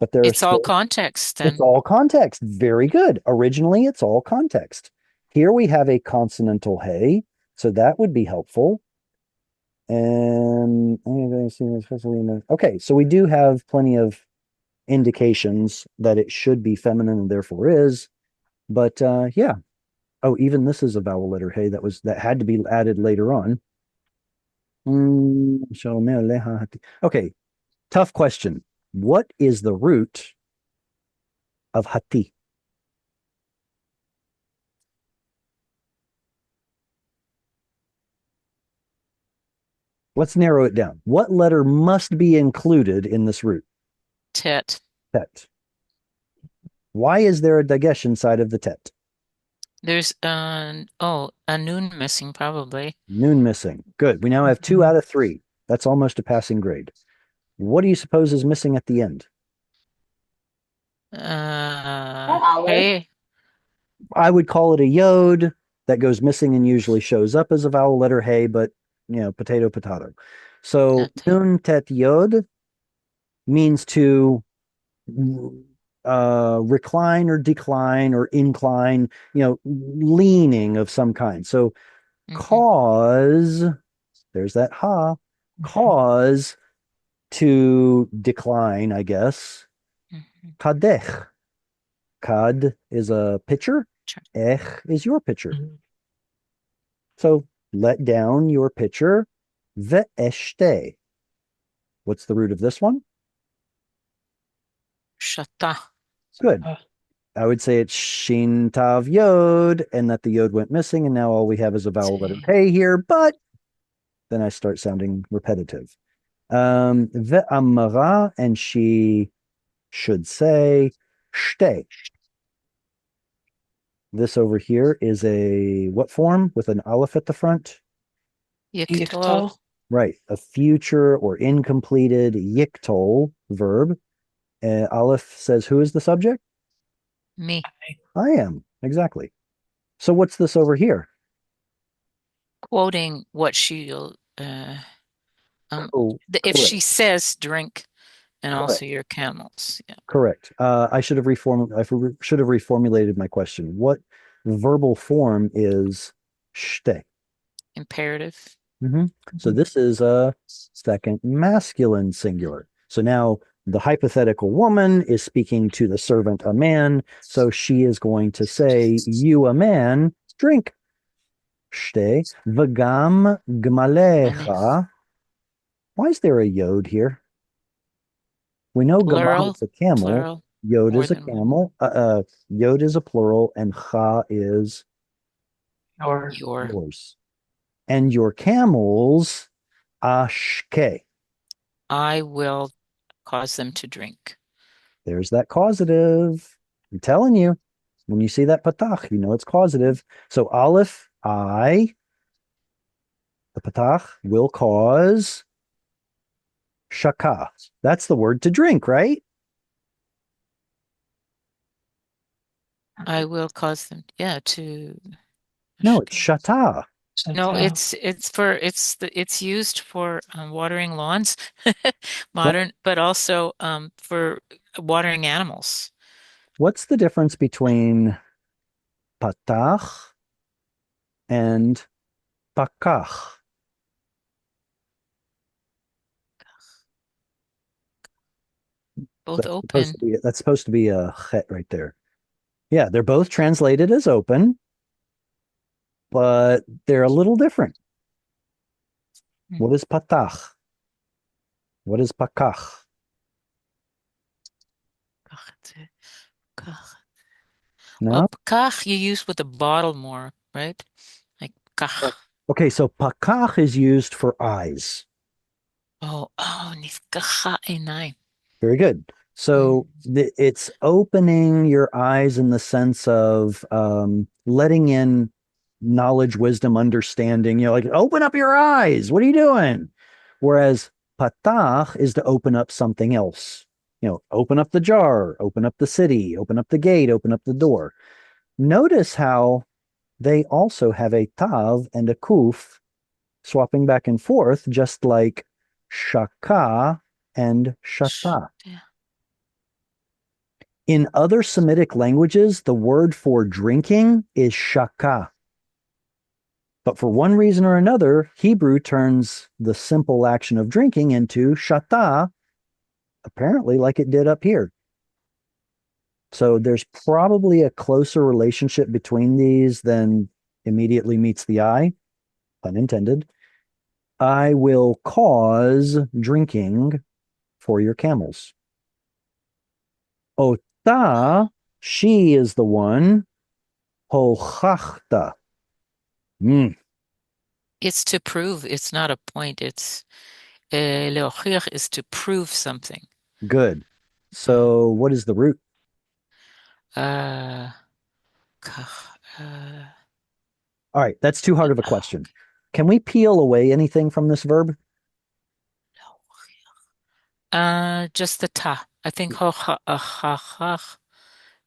But it's all context then. It's all context. Very good. Originally, it's all context. Here we have a consonantal hey, so that would be helpful. And okay, so we do have plenty of indications that it should be feminine and therefore is. But yeah. Oh, even this is a vowel letter hey that had to be added later on. Okay, tough question. What is the root of hati? Let's narrow it down. What letter must be included in this root? Tet. Tet. Why is there a dagesh inside of the tet? There's a noon missing probably. Noon missing. Good. We now have 2 out of 3. That's almost a passing grade. What do you suppose is missing at the end? Hey. I would call it a yod that goes missing and usually shows up as a vowel letter hey, but potato, potato. So nun tet yod means to recline or decline or incline, leaning of some kind. So cause, there's that cause to decline, I guess. Kadech. Kad is a pitcher. Ech is your pitcher. So let down your pitcher. Ve'eshte. What's the root of this one? Shata. Good. I would say it's shin tav yod, and that the yod went missing, and now all we have is a vowel letter hey here, but then I start sounding repetitive. Ve'amara, and she should say shte. This over here is a what form with an aleph at the front? Yiktol. Right, a future or incompleted yiktol verb. Aleph says, who is the subject? Me. I am, exactly. So what's this over here? Quoting what she'll, if she says drink, and also your camels. Yeah. Correct. I should have reformulated my question. What verbal form is shte? Imperative. So this is a second masculine singular. So now the hypothetical woman is speaking to the servant, a man. So she is going to say, you, a man, drink. Shte. V'gam gmalecha. Why is there a yod here? We know Gamal Plural, is a camel, plural, yod more is a than one. camel, yod is a plural, and cha is Your. yours. And your camels, ashke. I will cause them to drink. There's that causative. I'm telling you, when you see that patach, you know it's causative. So aleph, I, the patach, will cause shaka. That's the word to drink, right? I will cause them, yeah, to. No, it's shata. No, it's used for watering lawns, modern, but also for watering animals. What's the difference between patach and pakach? Both open. That's supposed to be a chet right there. Yeah, they're both translated as open, but they're a little different. What is patach? What is pakach? No? Well, kach you use with a bottle more, right? Like kach. Okay, so pakach is used for eyes. Oh, nifkacha einayim. Very good. So it's opening your eyes in the sense of letting in knowledge, wisdom, understanding. You know, like open up your eyes. What are you doing? Whereas patach is to open up something else. You know, open up the jar, open up the city, open up the gate, open up the door. Notice how they also have a tav and a kuf swapping back and forth, just like shaka and shata. Yeah. In other Semitic languages, the word for drinking is shaka. But for one reason or another, Hebrew turns the simple action of drinking into shata, apparently like it did up here. So there's probably a closer relationship between these than immediately meets the eye, pun intended. I will cause drinking for your camels. Ota, she is the one. Hochachta. It's to prove. It's not a point. It's leochiach is to prove something. Good. So what is the root? Kach, All right, that's too hard of a question. Can we peel away anything from this verb? just the ta. I think hochach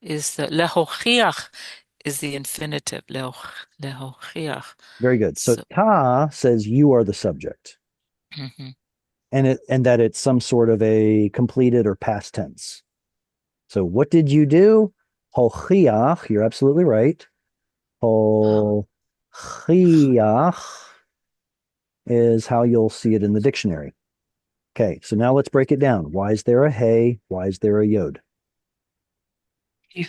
is the lehochiach is the infinitive. Lehochiach. Very good. So ta says you are the subject. And that it's some sort of a completed or past tense. So what did you do? Hochiach, you're absolutely right. Hochiach is how you'll see it in the dictionary. Okay, so now let's break it down. Why is there a hey? Why is there a yod? He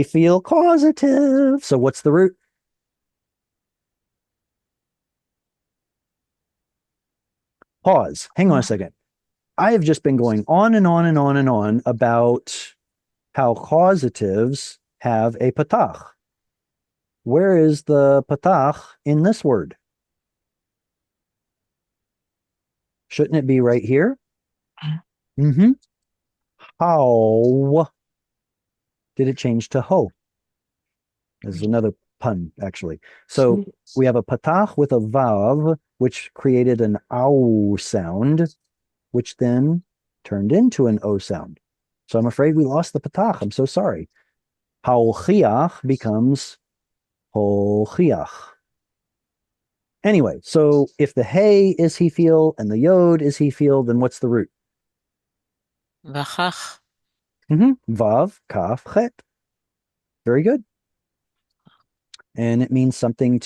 feel causative. So what's the root? Pause. Hang on a second. I have just been going on and on and on and on about how causatives have a patach. Where is the patach in this word? Shouldn't it be right here? How did it change to ho? This is another pun, actually. So we have a patach with a vav, which created an ow sound, which then turned into an o sound. So I'm afraid we lost the patach. I'm so sorry. Haochiach becomes hochiach. Anyway, so if the hey is he feel and the yod is he feel, then what's the root? Vachach. Vav, kaf, chet. Very good. And it means something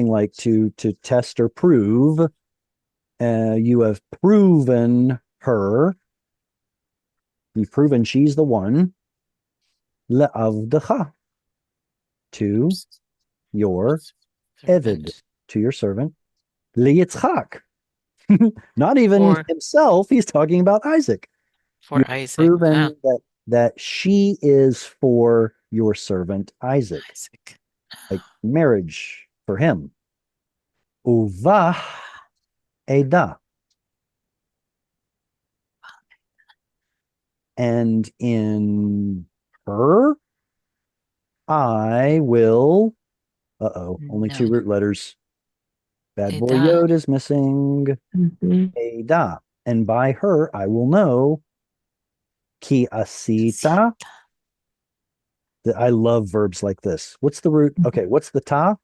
like to test or prove. You have proven her. You've proven she's the one. Le'avdecha. To your Evid, to your servant. Liyitzchak. Not even Or- himself. He's talking about Isaac. For You've Isaac. proven that she is for your servant Isaac. Like marriage for him. Uvah Eda. And in her, I will. Only two root letters. Bad boy Eda. Yod is missing. Eda. And by her, I will know. Ki asita. I love verbs like this. What's the root? Okay, what's the ta?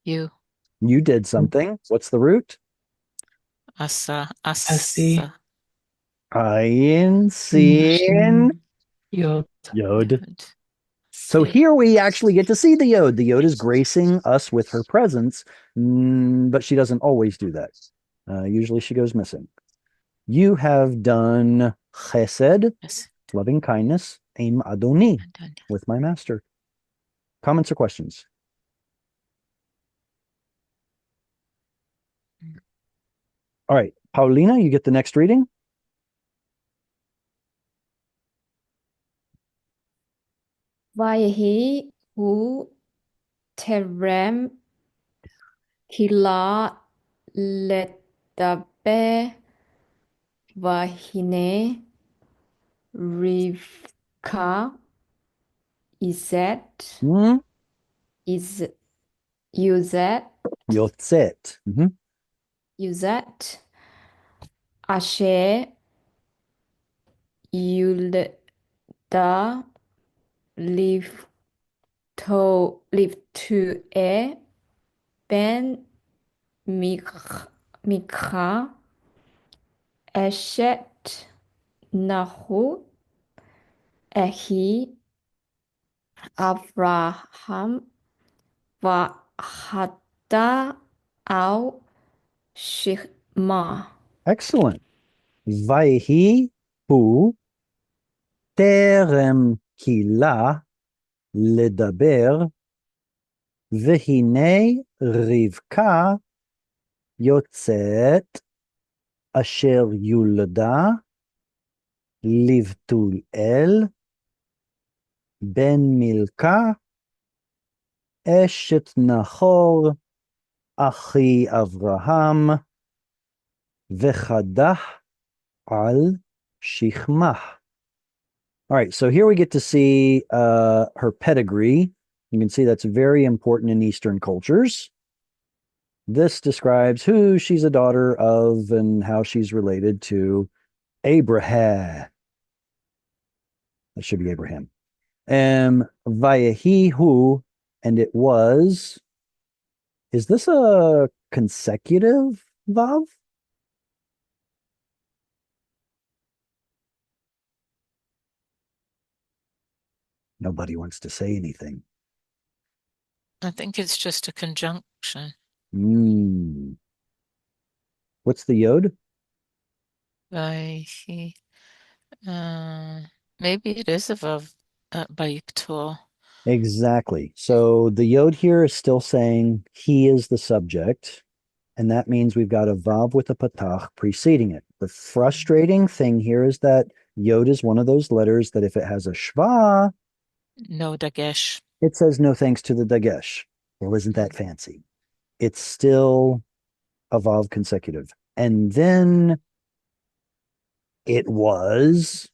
You. You did something. What's the root? Asa. Asi. Asa. Ayin, sin, Yod. Yod. So here we actually get to see the Yod. The Yod is gracing us with her presence, but she doesn't always do that. Usually she goes missing. You have done chesed, loving kindness, aim adoni, with my master. Comments or questions? All right, Paulina, you get the next reading. Vayehi hu terem kila letabe vahine rivka izet is Yuzet Yotzet. Yuzet Asher Yulda live to ben Mikha Eshet Nahu Ehi Avraham Vahada Al Shikma. Excellent. Vayhi hu terem kila ledaber v'hine rivka yotzet asher yulda livtul el ben milka eshet Nahor achi Avraham v'chadah al shichmah. All right, so here we get to see her pedigree. You can see that's very important in Eastern cultures. This describes who she's a daughter of and how she's related to Abraham. That should be Abraham. Vayehihu, and it was. Is this a consecutive vav? Nobody wants to say anything. I think it's just a conjunction. What's the yod? Maybe it is a vav by Yiktor. Exactly. So the yod here is still saying he is the subject, and that means we've got a vav with a patach preceding it. The frustrating thing here is that yod is one of those letters that if it has a shva, no dagesh. It says no thanks to the dagesh. Well, isn't that fancy? It's still a vav consecutive. And then it was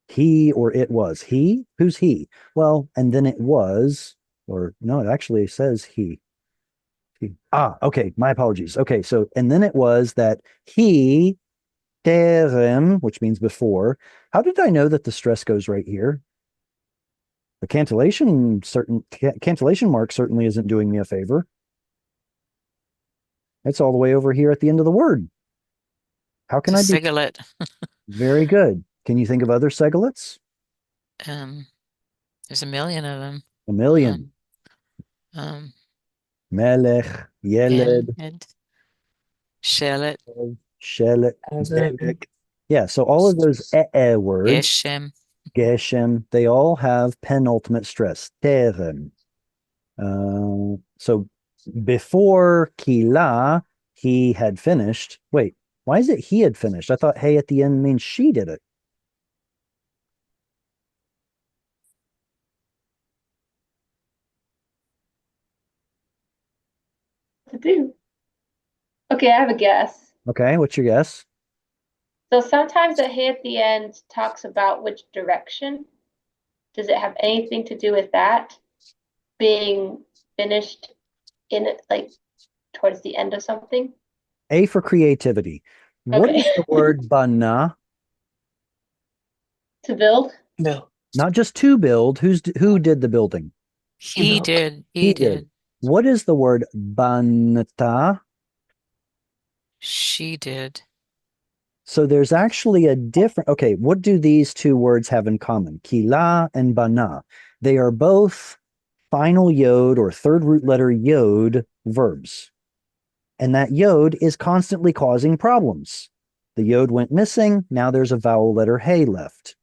he, or it was he. Who's he? Well, and then it was, or no, it actually says he. Okay, my apologies. Okay, so and then it was that he terem, which means before. How did I know that the stress goes right here? The cantillation mark certainly isn't doing me a favor. It's all the way over here at the end of the word. How can I be? Sigalet. Very good. Can you think of other segolets? There's a million of them. A million. Melech, Yeled, Shelet, Zelek. Yeah, so all of those words, Geshem, they all have penultimate stress. Terem. So before Kila, he had finished. Wait, why is it he had finished? I thought hey at the end means she did it. To do. Okay, I have a guess. Okay, what's your guess? So sometimes the hey at the end talks about which direction. Does it have anything to do with that being finished in it, like towards the end of something? A for creativity. What Okay. is the word bana? To build? No. Not just to build. Who did the building? He No. did. He He did. did. What is the word banta? She did. So there's actually a different. Okay, what do these two words have in common? Kila and bana. They are both final yod or third root letter yod verbs. And that yod is constantly causing problems. The yod went missing. Now there's a vowel letter hey left.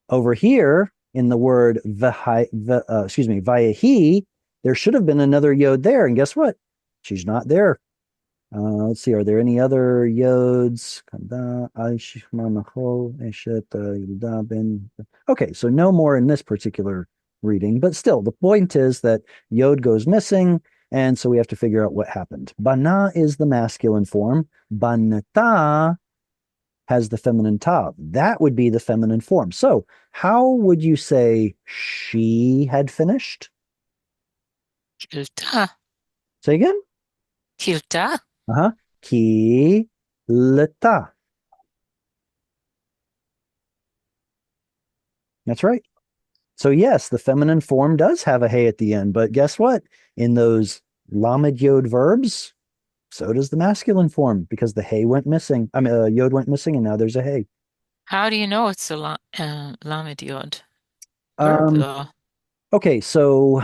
Over here in the word vayahi, there should have been another yod there. And guess what? She's not there. Let's see. Are there any other yods? Okay, so no more in this particular reading, but still, the point is that yod goes missing, and so we have to figure out what happened. Bana is the masculine form. Banata has the feminine ta. That would be the feminine form. So, how would you say she had finished? Kilta. Say again. Kilta. Uh-huh. Ki leta. That's right. So yes, the feminine form does have a hey at the end, but guess what? In those lamed yod verbs, so does the masculine form because the hey went missing. I mean, yod went missing, and now there's a hey. How do you know it's a lamed yod verb, Um, though? okay, so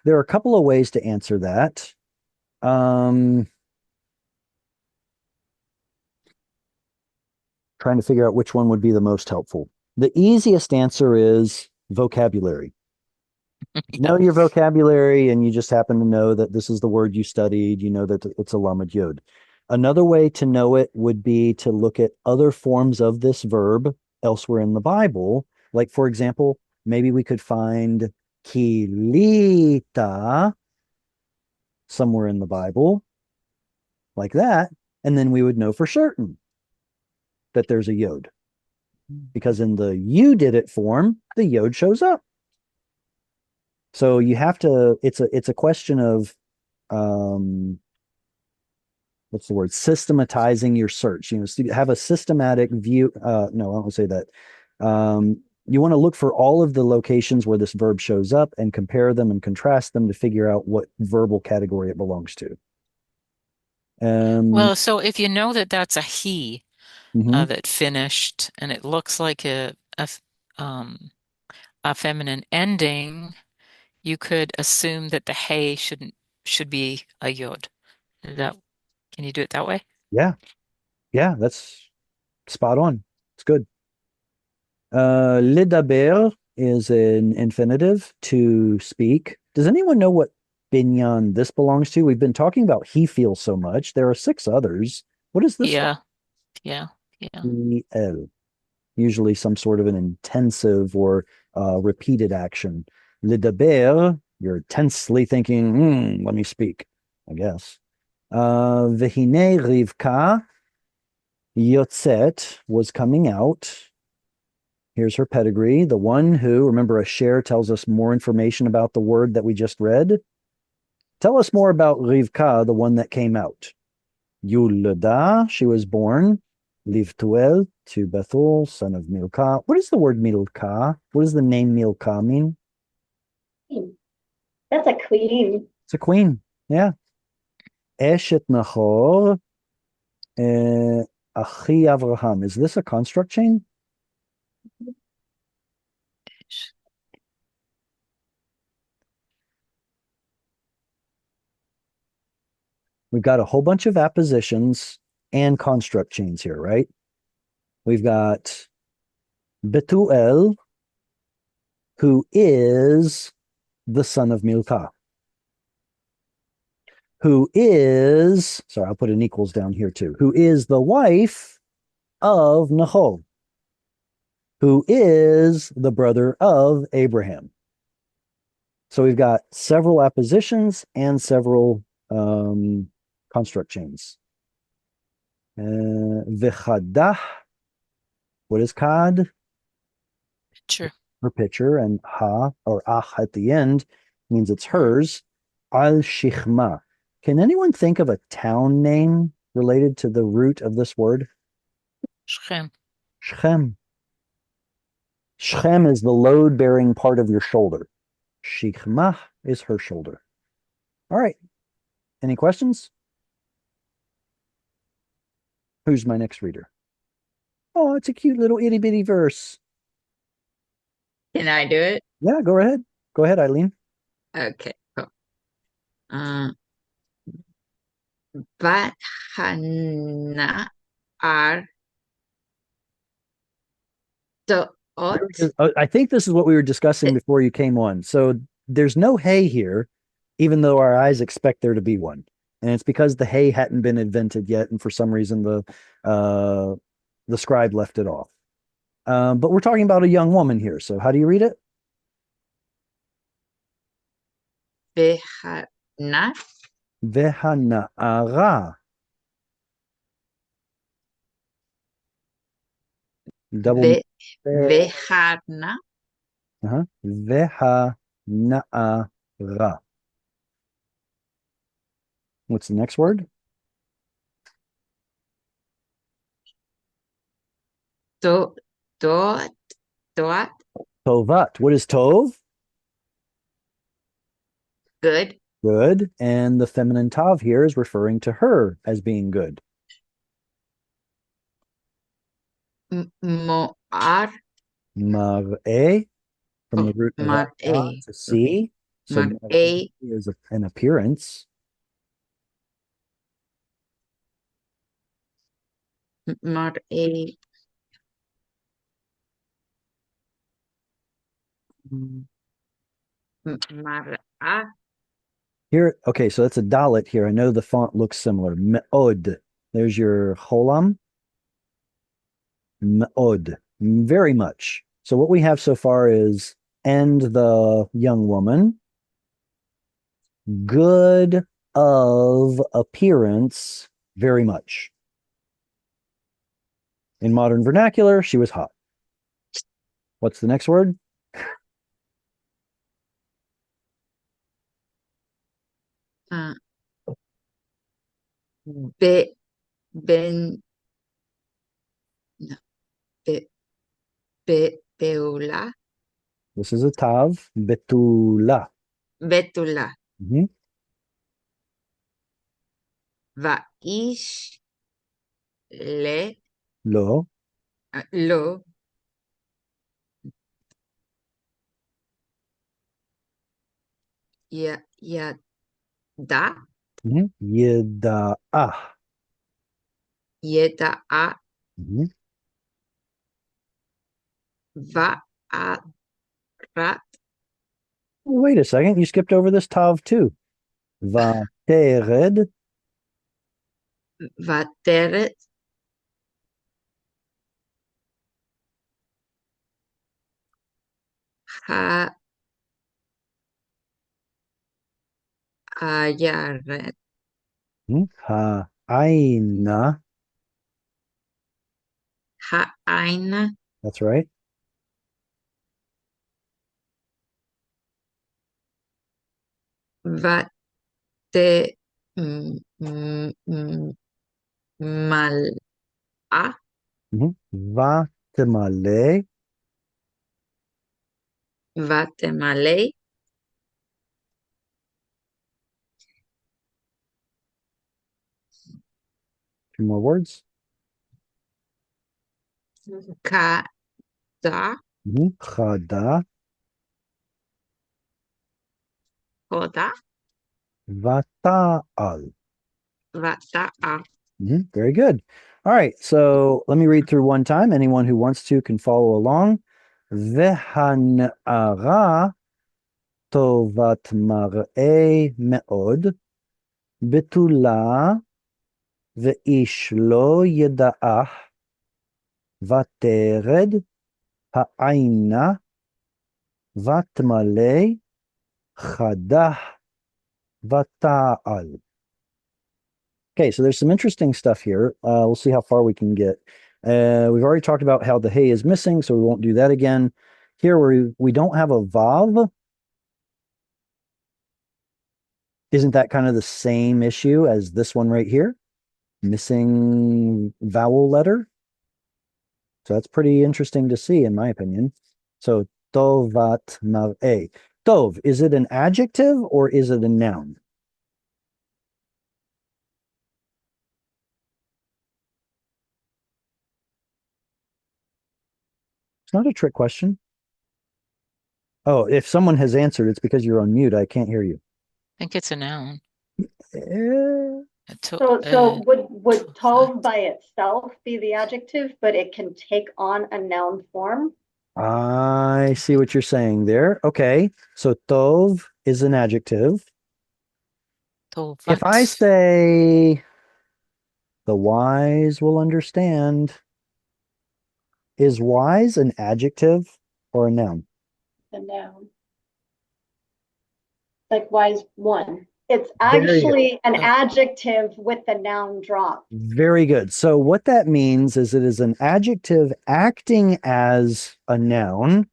there are a couple of ways to answer that. Um, trying to figure out which one would be the most helpful. The easiest answer is vocabulary. Know your vocabulary and you just happen to know that this is the word you studied, you know that it's a lamed yod. Another way to know it would be to look at other forms of this verb elsewhere in the Bible. Like, for example, maybe we could find kilita somewhere in the Bible, like that, and then we would know for certain that there's a yod. Because in the you did it form, the yod shows up. So you have to, it's a question of what's the word? Systematizing your search. You know, so you have a systematic view. No, I don't say that. You want to look for all of the locations where this verb shows up and compare them and contrast them to figure out what verbal category it belongs to. Well, so if you know that that's a he mhm. that finished, and it looks like a feminine ending, you could assume that the hey should be a yod. Can you do it that way? Yeah, that's spot on. It's good. Lidaber is an infinitive, to speak. Does anyone know what binyan this belongs to? We've been talking about he feels so much. There are 6 others. What is this Yeah, yeah, yeah. one? El. Usually some sort of an intensive or repeated action. Lidaber, you're tensely thinking, let me speak, I guess. Vehine Rivka Yotzet was coming out. Here's her pedigree. The one who, remember, a share tells us more information about the word that we just read. Tell us more about Rivka, the one that came out. Yulada, she was born. Livtuel, to Bethuel, son of Milcah. What is the word Milcah? What does the name Milcah mean? That's a queen. It's a queen. Yeah. Eshet Nahor, Achi Avraham. Is this a construct chain? We've got a whole bunch of appositions and construct chains here, right? We've got Betuel, who is the son of Milcah. who is, sorry, I'll put an equals down here too, who is the wife of Nahor, who is the brother of Abraham. So we've got several appositions and several construct chains. V'chadah, what is kad? Sure. Her picture, and ha or ach at the end means it's hers. Al shichma. Can anyone think of a town name related to the root of this word? Shechem. Shechem. Shechem is the load-bearing part of your shoulder. Shichma is her shoulder. All right. Any questions? Who's my next reader? Oh, it's a cute little itty bitty verse. Can I do it? Yeah, go ahead. Go ahead, Eileen. Okay, cool. But Hannah are the odds. I think this is what we were discussing before you came on. So there's no hay here, even though our eyes expect there to be one. And it's because the hay hadn't been invented yet, and for some reason the scribe left it off. But we're talking about a young woman here. So how do you read it? Vehana. Vehana'ara. Double. Vehana. Vehana'ara. What's the next word? Tovat. Tovat. What is tov? Good. Good. And the feminine tav here is referring to her as being good. Moar. Mar'e, from the root of Mar'e. to see. So Mar'e is an appearance. Mar'e. Mar'a. Here, okay, so that's a dalet here. I know the font looks similar. Me'od. There's your cholam. Me'od. Very much. So what we have so far is and the young woman. Good of appearance, very much. In modern vernacular, she was hot. What's the next word? Be, ben, no, be, Beula. This is a tav. Betula. Betula. Mhm. Vaish le Lo. lo ya da Yeda'ah. yeda a Mhm. va a rat Wait a second. You skipped over this tav too. Vatered. vateret ha ayaret Ha'aina. ha aina That's right. vate mal a Vatemale. vatemale Two more words. ka da Chada. hoda Vata'al. vata a Very good. All right. So let me read through one time. Anyone who wants to can follow along. Vehana'ara tovat mar'e me'od. בתולה ואיש לא ידעך ותרד העינה ותמלא חדה ותעל. Okay, so there's some interesting stuff here. We'll see how far we can get. We've already talked about how the hey is missing, so we won't do that again. Here we don't have a vav. Isn't that kind of the same issue as this one right here? Missing vowel letter. So that's pretty interesting to see, in my opinion. So tovat mar'eh. Tov, is it an adjective or is it a noun? It's not a trick question. Oh, if someone has answered, it's because you're on mute. I can't hear you. I think it's a noun. So would tov by itself be the adjective, but it can take on a noun form? I see what you're saying there. Okay, so tov is an adjective. If I say the wise will understand, is wise an adjective or a noun? The noun. Like wise one. It's actually an adjective with the noun drop. Very good. So what that means is it is an adjective acting as a noun.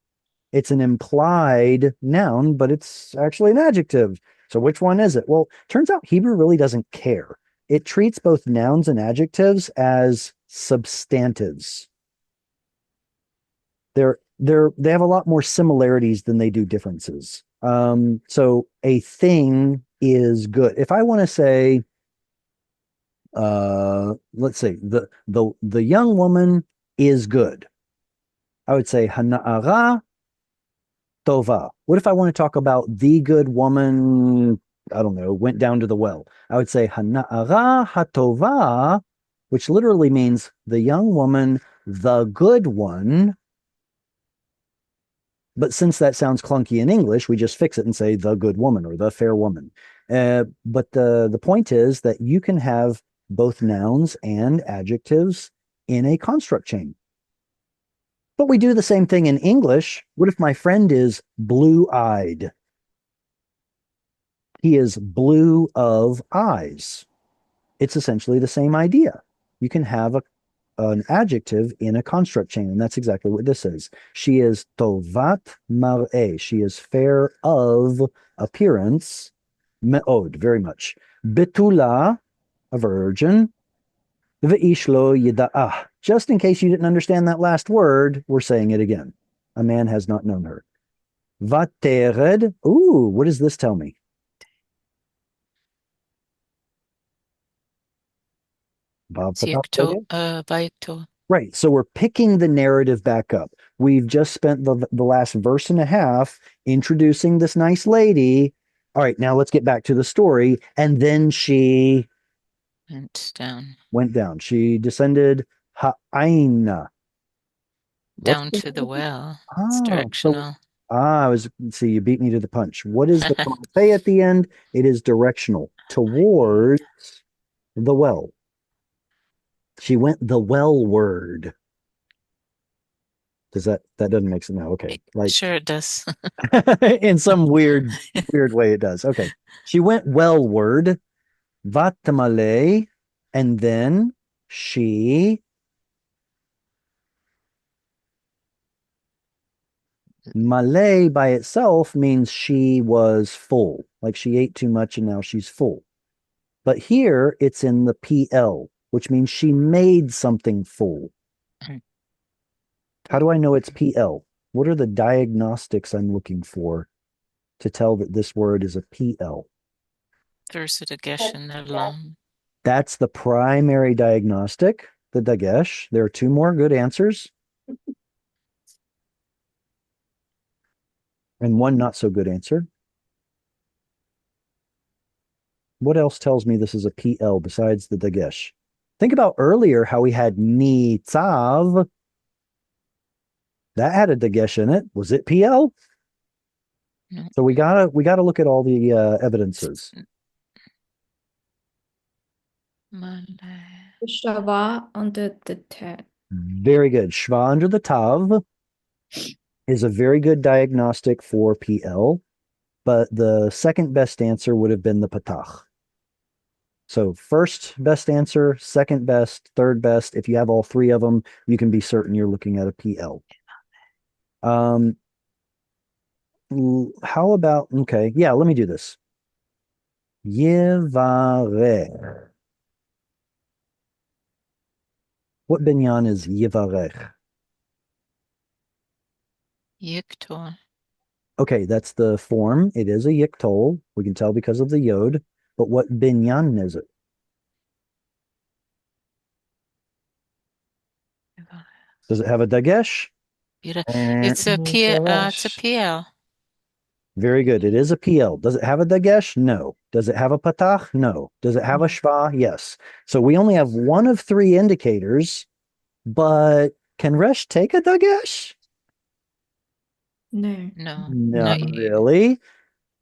It's an implied noun, but it's actually an adjective. So which one is it? Well, turns out Hebrew really doesn't care. It treats both nouns and adjectives as substantives. They have a lot more similarities than they do differences. So a thing is good. If I want to say, let's say the young woman is good, I would say hana'ara tova. What if I want to talk about the good woman? I don't know, went down to the well. I would say hana'ara hatova, which literally means the young woman, the good one. But since that sounds clunky in English, we just fix it and say the good woman or the fair woman. But the point is that you can have both nouns and adjectives in a construct chain. But we do the same thing in English. What if my friend is blue-eyed? He is blue of eyes. It's essentially the same idea. You can have an adjective in a construct chain, and that's exactly what this is. She is tovat mar'eh. She is fair of appearance. Me'od, very much. Betula, a virgin. Ve'ish lo yida'ah. Just in case you didn't understand that last word, we're saying it again. A man has not known her. Vatered. Ooh, what does this tell me? Right. So we're picking the narrative back up. We've just spent the last verse and a half introducing this nice lady. All right, now let's get back to the story. And then she went down. She descended ha'aina. Down to the well. It's directional. See, you beat me to the punch. What is the say at the end? It is directional towards the well. She went the well-ward. Does that doesn't make sense? No, okay. Like sure it does. in some weird way it does. Okay. She went well-ward, vatamale, and then she Malay by itself means she was full, like she ate too much and now she's full. But here it's in the PL, which means she made something full. How do I know it's PL? What are the diagnostics I'm looking for to tell that this word is a PL? There's a dagesh in there long. That's the primary diagnostic, the dagesh. There are two more good answers. And one not so good answer. What else tells me this is a PL besides the dagesh? Think about earlier how we had nitzav. That had a dagesh in it. Was it PL? No. So we gotta look at all the evidences. Malay. Shava under the tent. Very good. Shva under the tav is a very good diagnostic for PL, but the second best answer would have been the patach. So first best answer, second best, third best. If you have all three of them, you can be certain you're looking at a PL. How about, okay, yeah, let me do this. Yevarech. What binyan is Yevarech? Yiktor. Okay, that's the form. It is a yiktol. We can tell because of the yod. But what binyan is it? Does it have a dagesh? It's a PL. Very good. It is a PL. Does it have a dagesh? No. Does it have a patach? No. Does it have a shva? Yes. So we only have one of three indicators, but can resh take a dagesh? No. No, Not not really.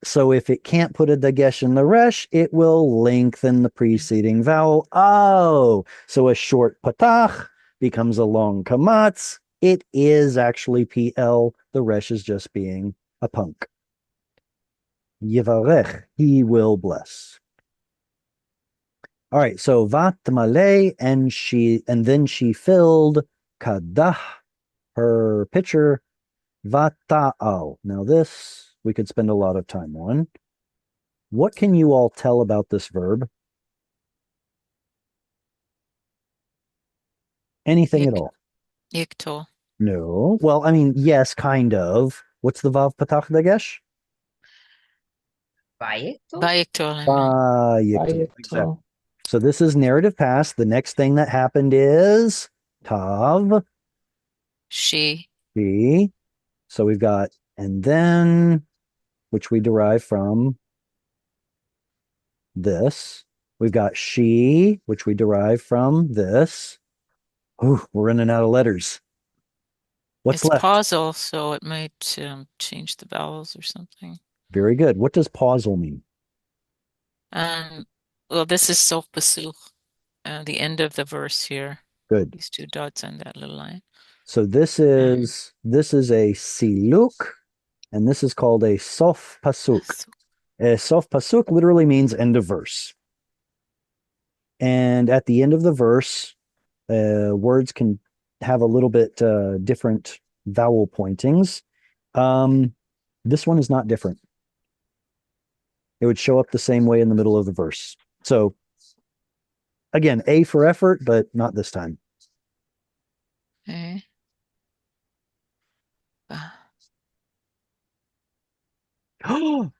So if it can't put a dagesh in the resh, it will lengthen the preceding vowel. Oh, so a short patach becomes a long kamatz. It is actually PL. The resh is just being a punk. Yivarech, he will bless. All right, so vat malay, and then she filled kadah, her pitcher, vata'al. Now this we could spend a lot of time on. What can you all tell about this verb? Anything at all? Yiktor. No. Well, I mean, yes, kind of. What's the vav patach dagesh? Bayiktor. Exactly. So this is narrative past. The next thing that happened is tav. She. So we've got and then, which we derive from this. We've got she, which we derive from this. Oh, we're running out of letters. What's It's left? pausal, so it might change the vowels or something. Very good. What does pausal mean? Well, this is sof pasuk, the end of the verse here. Good. These two dots on that little line. So this is a siluk, and this is called a sof pasuk. A sof pasuk literally means end of verse. And at the end of the verse, words can have a little bit different vowel pointings. This one is not different. It would show up the same way in the middle of the verse. So again, A for effort, but not this time. Okay. You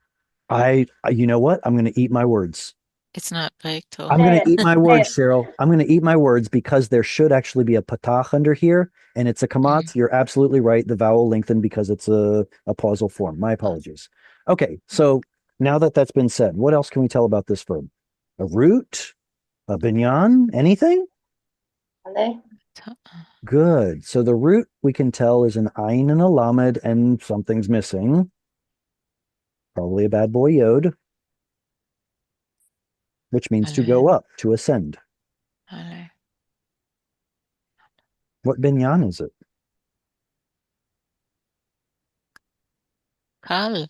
know what? I'm going to eat my words. It's not bayiktor. I'm going to eat my words, it. Cheryl. I'm going to eat my words because there should actually be a patach under here, and it's a kamatz. You're absolutely right. The vowel lengthened because it's a pausal form. My apologies. Okay, so now that that's been said, what else can we tell about this verb? A root? A binyan? Anything? Good. So the root we can tell is an ayin and a lamed, and something's missing. Probably a bad boy yod, which means to go up, to ascend. What binyan is it? Kal.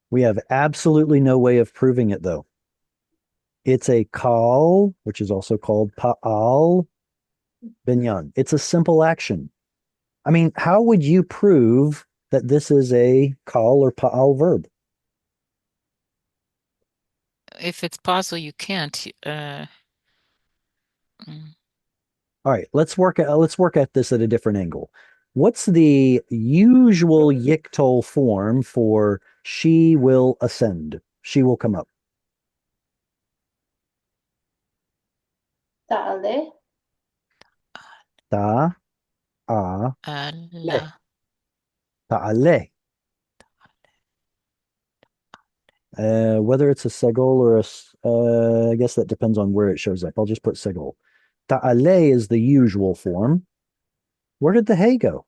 We have absolutely no way of proving it, though. It's a kal, which is also called pa'al binyan. It's a simple action. I mean, how would you prove that this is a kal or pa'al verb? If it's pausal, you can't. All right, let's work at this at a different angle. What's the usual yiktol form for she will ascend? She will come up. Ta'ale. Ta a le. Allah. Ta'ale. Whether it's a segol or I guess that depends on where it shows up. I'll just put segol. Ta'ale is the usual form. Where did the hey go?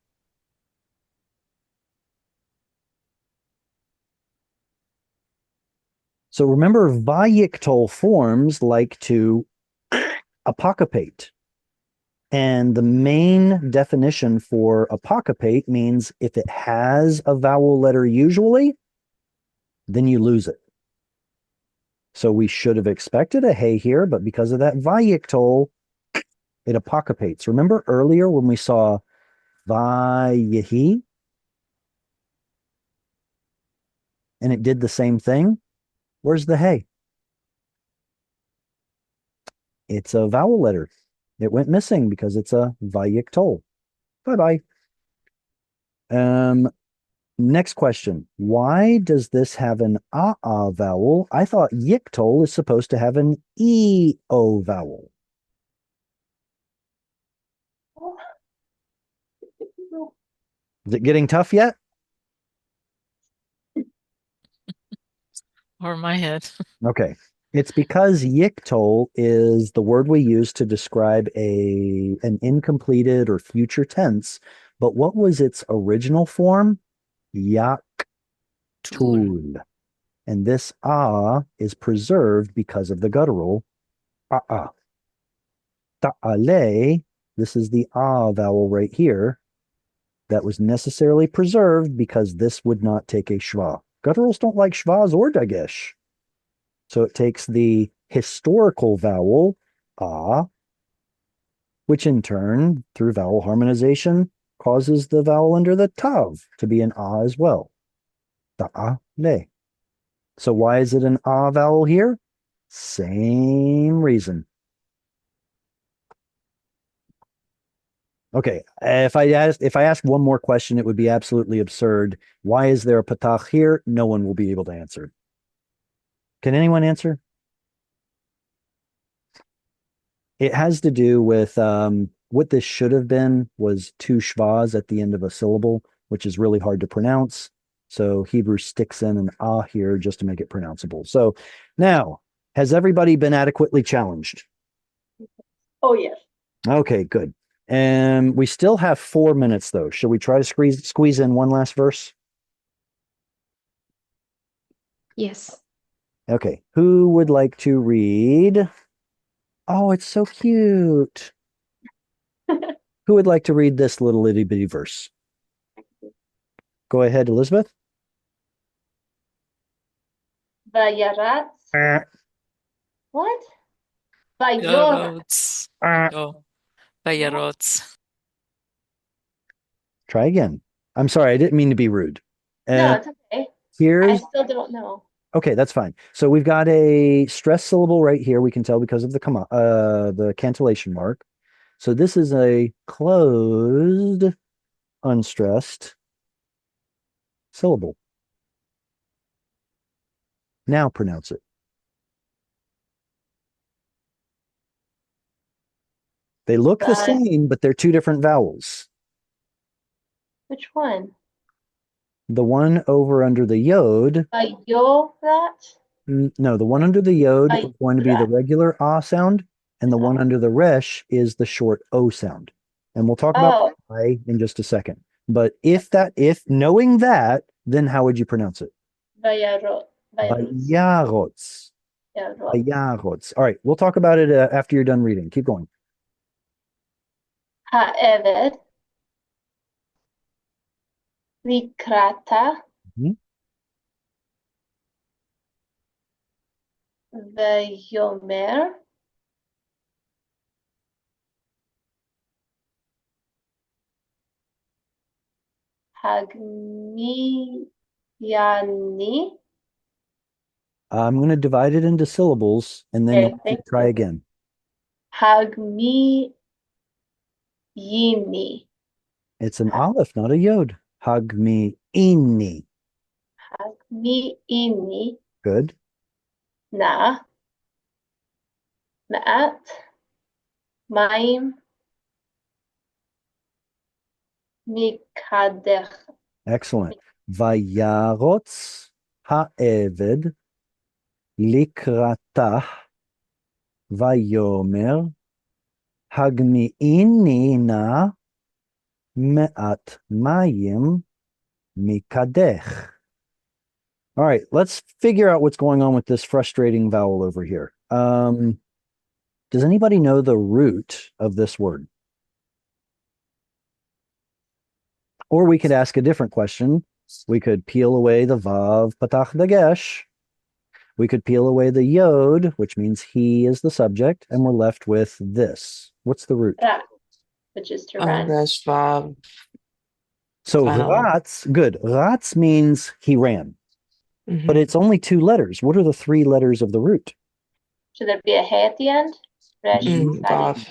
So remember, vayiktol forms like to apocopate. And the main definition for apocopate means if it has a vowel letter usually, then you lose it. So we should have expected a hey here, but because of that vayiktol, it apocopates. Remember earlier when we saw vayehi? And it did the same thing? Where's the hey? It's a vowel letter. It went missing because it's a vayiktol. Bye-bye. Next question. Why does this have an a vowel? I thought yiktol is supposed to have an e-o vowel. Is it getting tough yet? Or my head. Okay. It's because yiktol is the word we use to describe an incompleted or future tense. But what was its original form? Yaktul. And this is preserved because of the guttural a. Ta'ale, this is the vowel right here that was necessarily preserved because this would not take a schwa. Gutturals don't like schwas or dagesh. So it takes the historical vowel a, which in turn, through vowel harmonization, causes the vowel under the tav to be an a as well. Ta'ale. So why is it an a vowel here? Same reason. Okay, if I ask one more question, it would be absolutely absurd. Why is there a patach here? No one will be able to answer. Can anyone answer? It has to do with what this should have been was two shvas at the end of a syllable, which is really hard to pronounce. So Hebrew sticks in an ah here just to make it pronounceable. So now, has everybody been adequately challenged? Oh, yes. Okay, good. And we still have 4 minutes though. Should we try to squeeze in one last verse? Yes. Okay, who would like to read? Oh, it's so cute. Who would like to read this little itty bitty verse? Go ahead, Elizabeth. Vayaratz. What? Vayor. Yarots. Oh, Vayarots. Try again. I'm sorry, I didn't mean to be rude. No, it's okay. I Here's still don't know. okay, that's fine. So we've got a stress syllable right here. We can tell because of the cantillation mark. So this is a closed, unstressed syllable. Now pronounce it. They look the same, but they're two different vowels. Which one? The one over under the yod. Vayorat? No, the one under the yod is going to be the Vayra. regular ah sound, and the one under the resh is the short o sound. And we'll talk about I in just a second. But if knowing that, then how would you pronounce it? Vayarot. Vayarots. Yarot. Vayarots. All right, we'll talk about it after you're done reading. Keep going. Ha'eved. Likrata. Mhm. Vayomer. Hagmiyani. I'm going to divide it into syllables, and then Okay, you'll try again. Hagmiyini. It's an aleph, not a yod. Hagmi inni. Hagmiyini. Good. Na. Ma'at. Maim. Mikadech. Excellent. Vayarots ha'eved likratah vayomer hagmi'ini na me'at mayim mikadech. All right, let's figure out what's going on with this frustrating vowel over here. Does anybody know the root of this word? Or we could ask a different question. We could peel away the vav patach dagesh. We could peel away the yod, which means he is the subject, and we're left with this. What's the root? Ra, which is to run. Dash Vav. So Wow. ratz, good. Ratz means he ran, Mhm. but it's only 2 letters. What are the 3 letters of the root? Should there be a hey at the end? Resh, Vav. Sadi,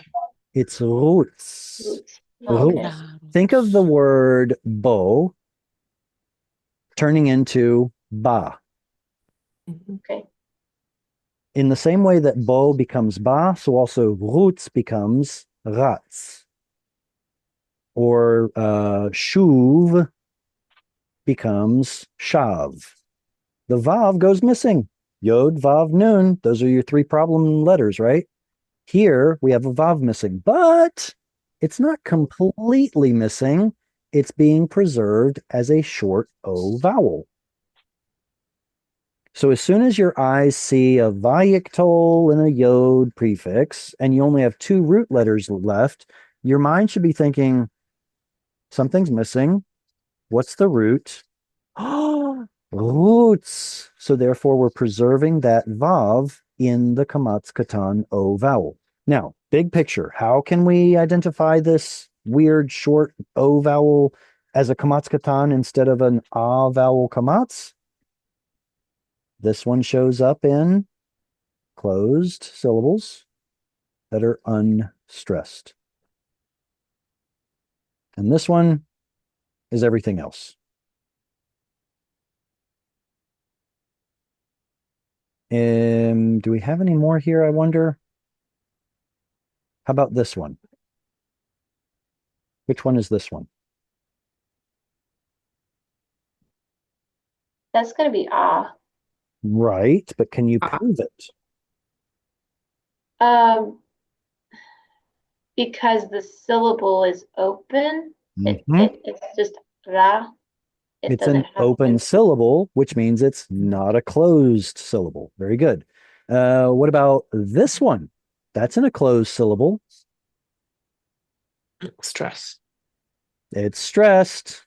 It's roots. roots. Okay. Roots. Think of the word bo turning into ba. Okay. In the same way that bo becomes ba, so also roots becomes ratz. Or shuv becomes shav. The vav goes missing. Yod, vav, nun. Those are your 3 problem letters, right? Here we have a vav missing, but it's not completely missing. It's being preserved as a short O vowel. So as soon as your eyes see a vayiktol and a yod prefix, and you only have 2 root letters left, your mind should be thinking, something's missing. What's the root? Roots. So therefore, we're preserving that vav in the kamatz katan O vowel. Now, big picture, how can we identify this weird short O vowel as a kamatz katan instead of an A vowel kamatz? This one shows up in closed syllables that are unstressed. And this one is everything else. Do we have any more here, I wonder? How about this one? Which one is this one? That's going to be ah. Right, but can you Ah. prove it? Because the syllable is open, Mhm. it's just ra. It It's doesn't an have open to. syllable, which means it's not a closed syllable. Very good. What about this one? That's in a closed syllable. Stress. It's stressed.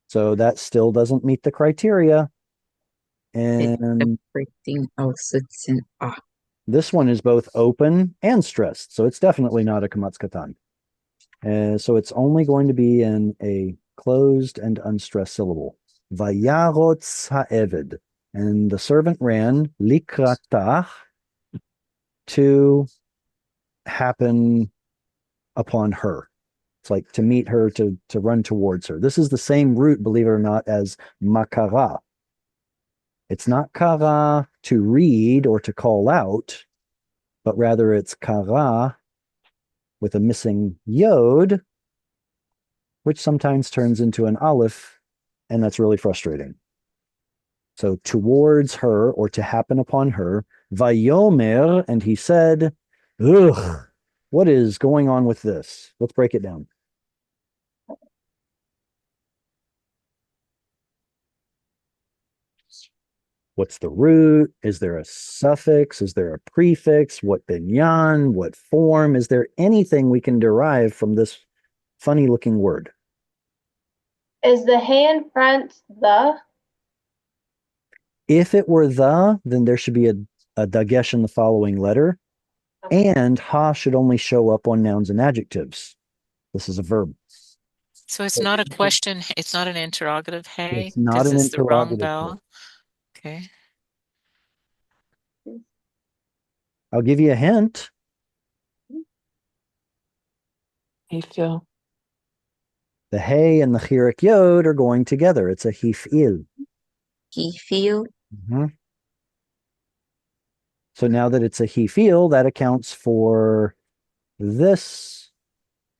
So that still doesn't meet the criteria. And Everything else it's in ah. this one is both open and stressed. So it's definitely not a kamatz katan. So it's only going to be in a closed and unstressed syllable. Vayarotz ha'eved. And the servant ran likratah, to happen upon her. It's like to meet her, to run towards her. This is the same root, believe it or not, as makara. It's not kara to read or to call out, but rather it's kara with a missing yod, which sometimes turns into an aleph, and that's really frustrating. So towards her, or to happen upon her, vayomer, and he said, ugh, what is going on with this? Let's break it down. What's the root? Is there a suffix? Is there a prefix? What binyan? What form? Is there anything we can derive from this funny looking word? Is the hey in front the? If it were the, then there should be a dagesh in the following letter, and ha should only show up on nouns and adjectives. This is a verb. So it's not a question, it's not an interrogative, hey, It's not because an it's the wrong interrogative. vowel. Okay. I'll give you a hint. You feel The hey and the chirik yod are going together. It's a hifil. he feel Mhm. So now that it's a hifil, that accounts for this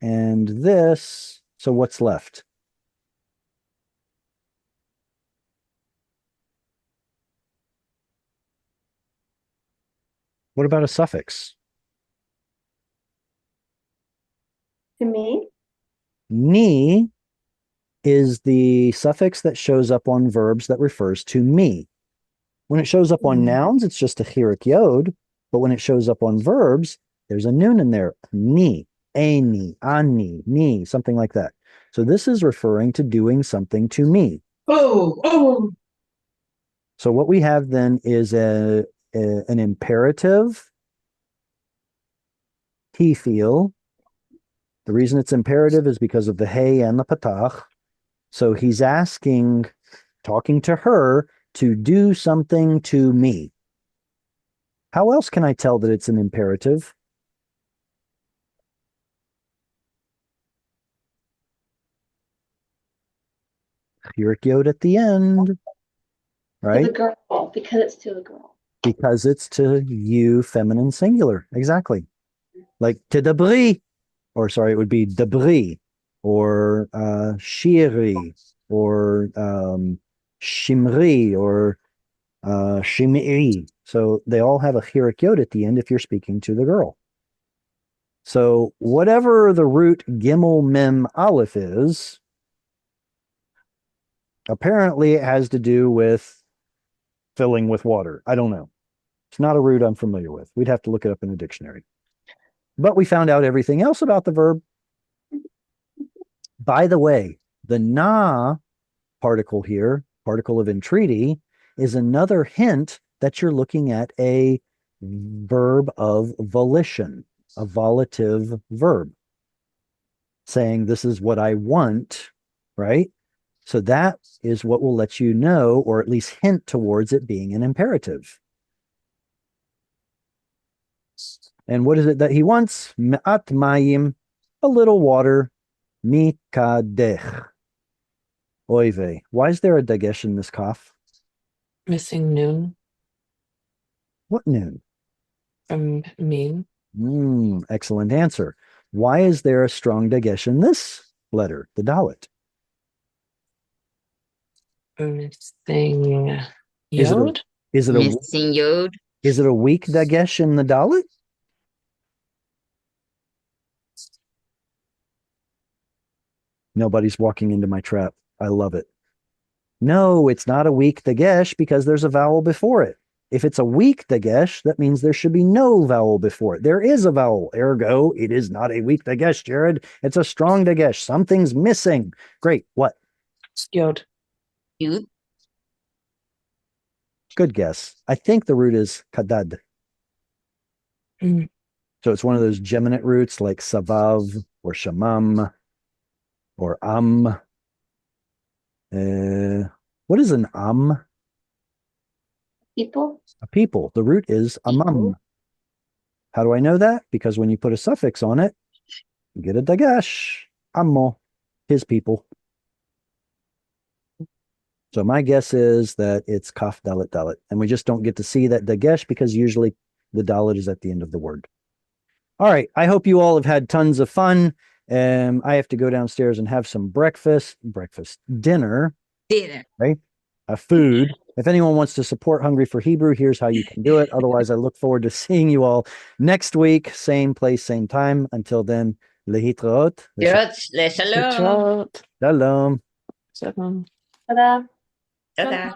and this. So what's left? What about a suffix? To me, Ni is the suffix that shows up on verbs that refers to me. When it shows up on nouns, it's just a chirik yod, but when it shows up on verbs, There's a noon in there. Ni, ani, ani, ni, something like that. So this is referring to doing something to me. Oh. So what we have then is an imperative. He feel. The reason it's imperative is because of the hey and the patach. So he's asking, talking to her, to do something to me. How else can I tell that it's an imperative? Hirik yod at the end, To right? the girl, because it's to the girl. Because it's to you, feminine singular. Exactly. Like to debris, or sorry, it would be debris, or shiri, or shimri, or shim'i. So they all have a hirik yod at the end if you're speaking to the girl. So whatever the root gimel mem aleph is, apparently it has to do with filling with water. I don't know. It's not a root I'm familiar with. We'd have to look it up in a dictionary. But we found out everything else about the verb. By the way, the na particle here, particle of entreaty, is another hint that you're looking at a verb of volition, a volitive verb, saying this is what I want, right? So that is what will let you know, or at least hint towards it being an imperative. And what is it that he wants? Me'at mayim, a little water, mikadech. Oive. Why is there a dagesh in this kaf? Missing noon What noon? from mean. Excellent answer. Why is there a strong dagesh in this letter, the dalet? Missing Is it a yod. is it a Missing yod. is it a weak dagesh in the dalet? Nobody's walking into my trap. I love it. No, it's not a weak dagesh because there's a vowel before it. If it's a weak dagesh, that means there should be no vowel before it. There is a vowel. Ergo, it is not a weak dagesh, Jared. It's a strong dagesh. Something's missing. Great. What? Yod. Yud. Good guess. I think the root is kadad. Mm. So it's one of those geminate roots like savav or shamam or am. What is an am? People? A people. The root is amam. How do I know that? Because when you put a suffix on it, you get a dagash. Ammo, his people. So my guess is that it's kaf dalet dalet. And we just don't get to see that dagesh because usually the dalet is at the end of the word. All right. I hope you all have had tons of fun. I have to go downstairs and have some dinner, right? A food. If anyone wants to support Hungry for Hebrew, here's how you can do it. Otherwise, I look forward to seeing you all next week, same place, same time. Until then, lehitraot. Shalom. Shalom. Shalom. Ta-da. Ta-da.